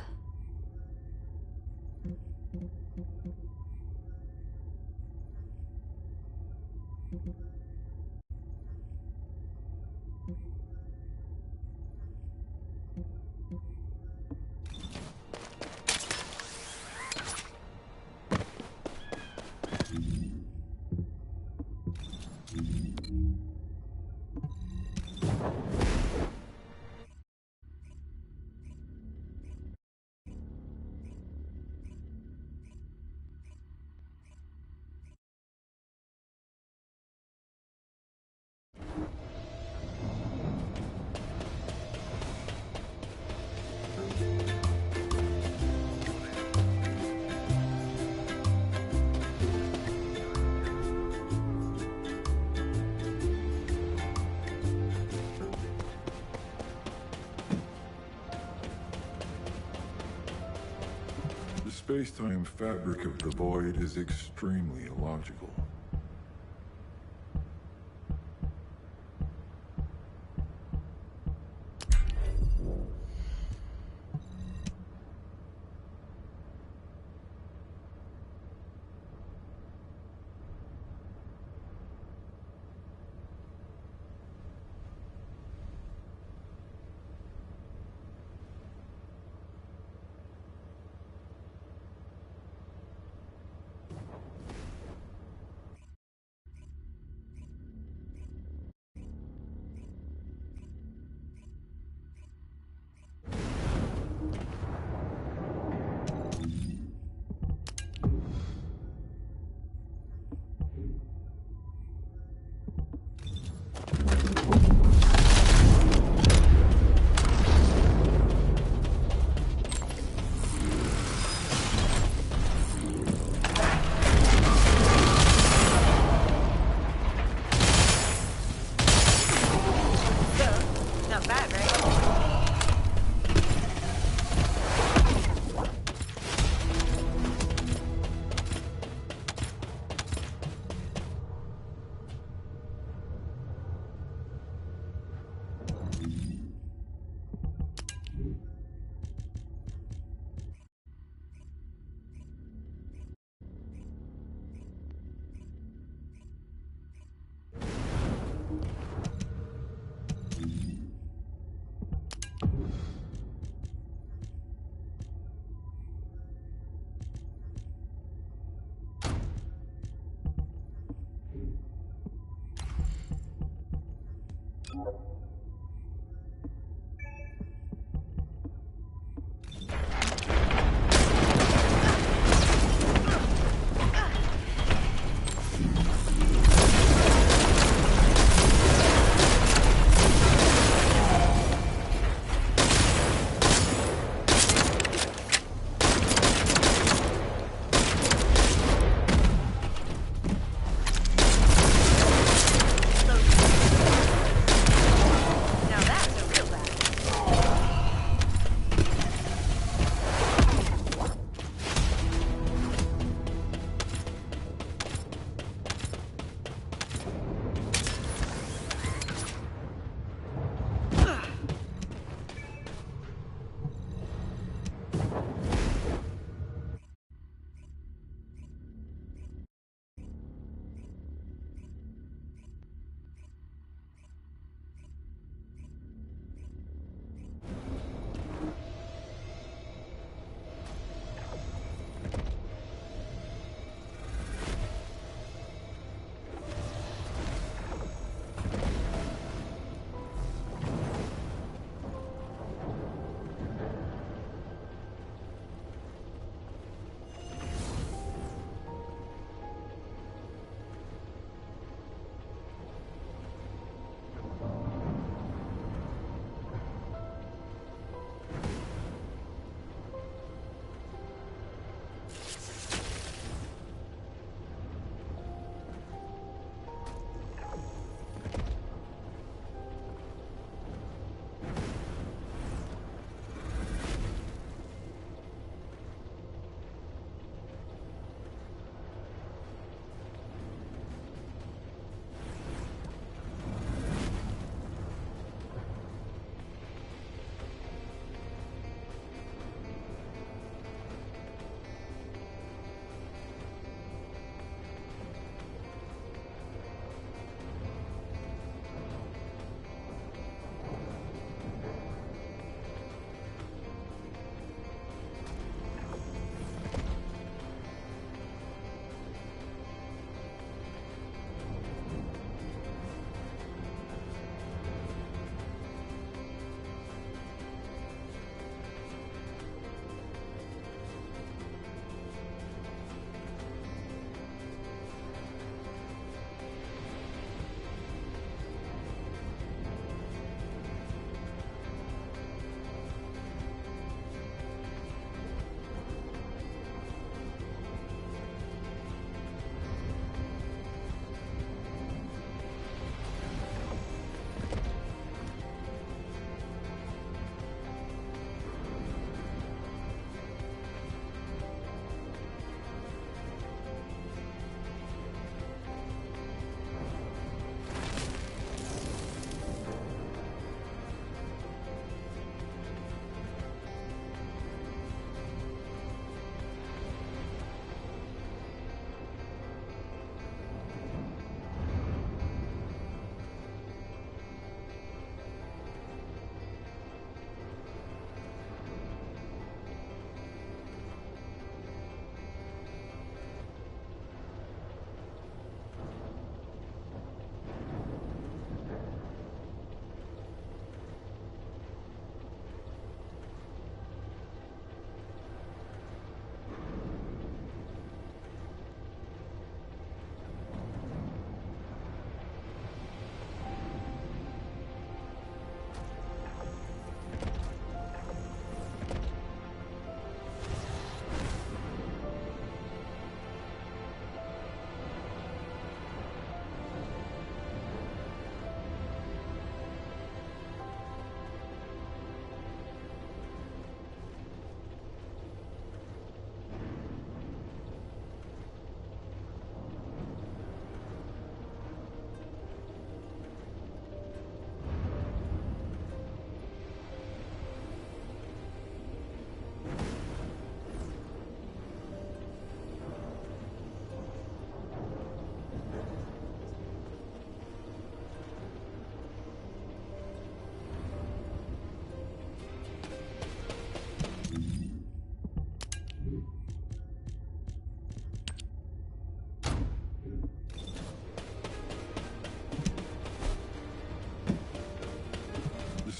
Speaker 2: space-time fabric of the void is extremely illogical.
Speaker 3: Not bad, right?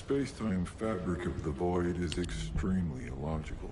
Speaker 2: space-time fabric of the void is extremely illogical.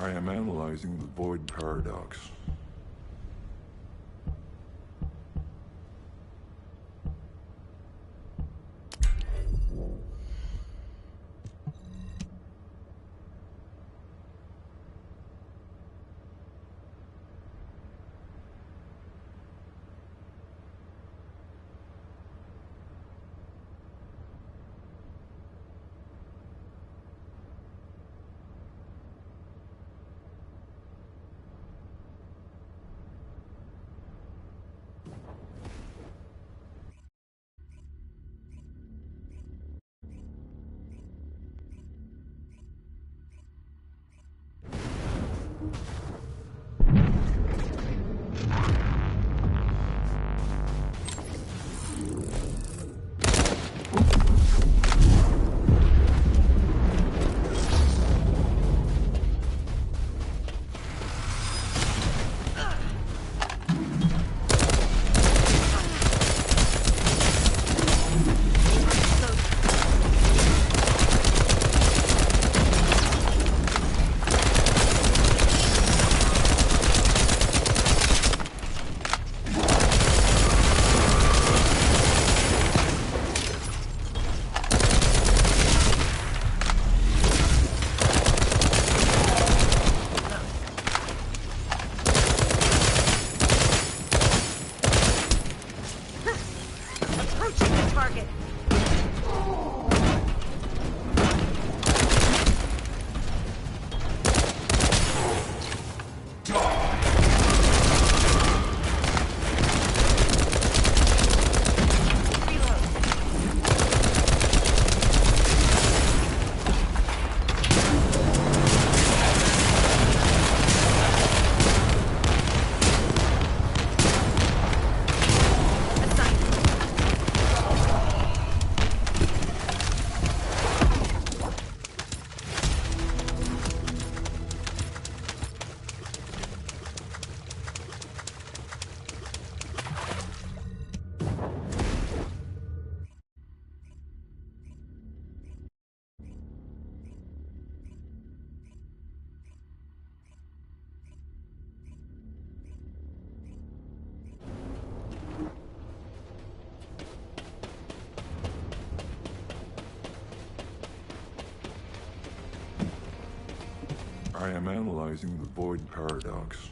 Speaker 2: I am analyzing the void paradox. I am analyzing the void paradox.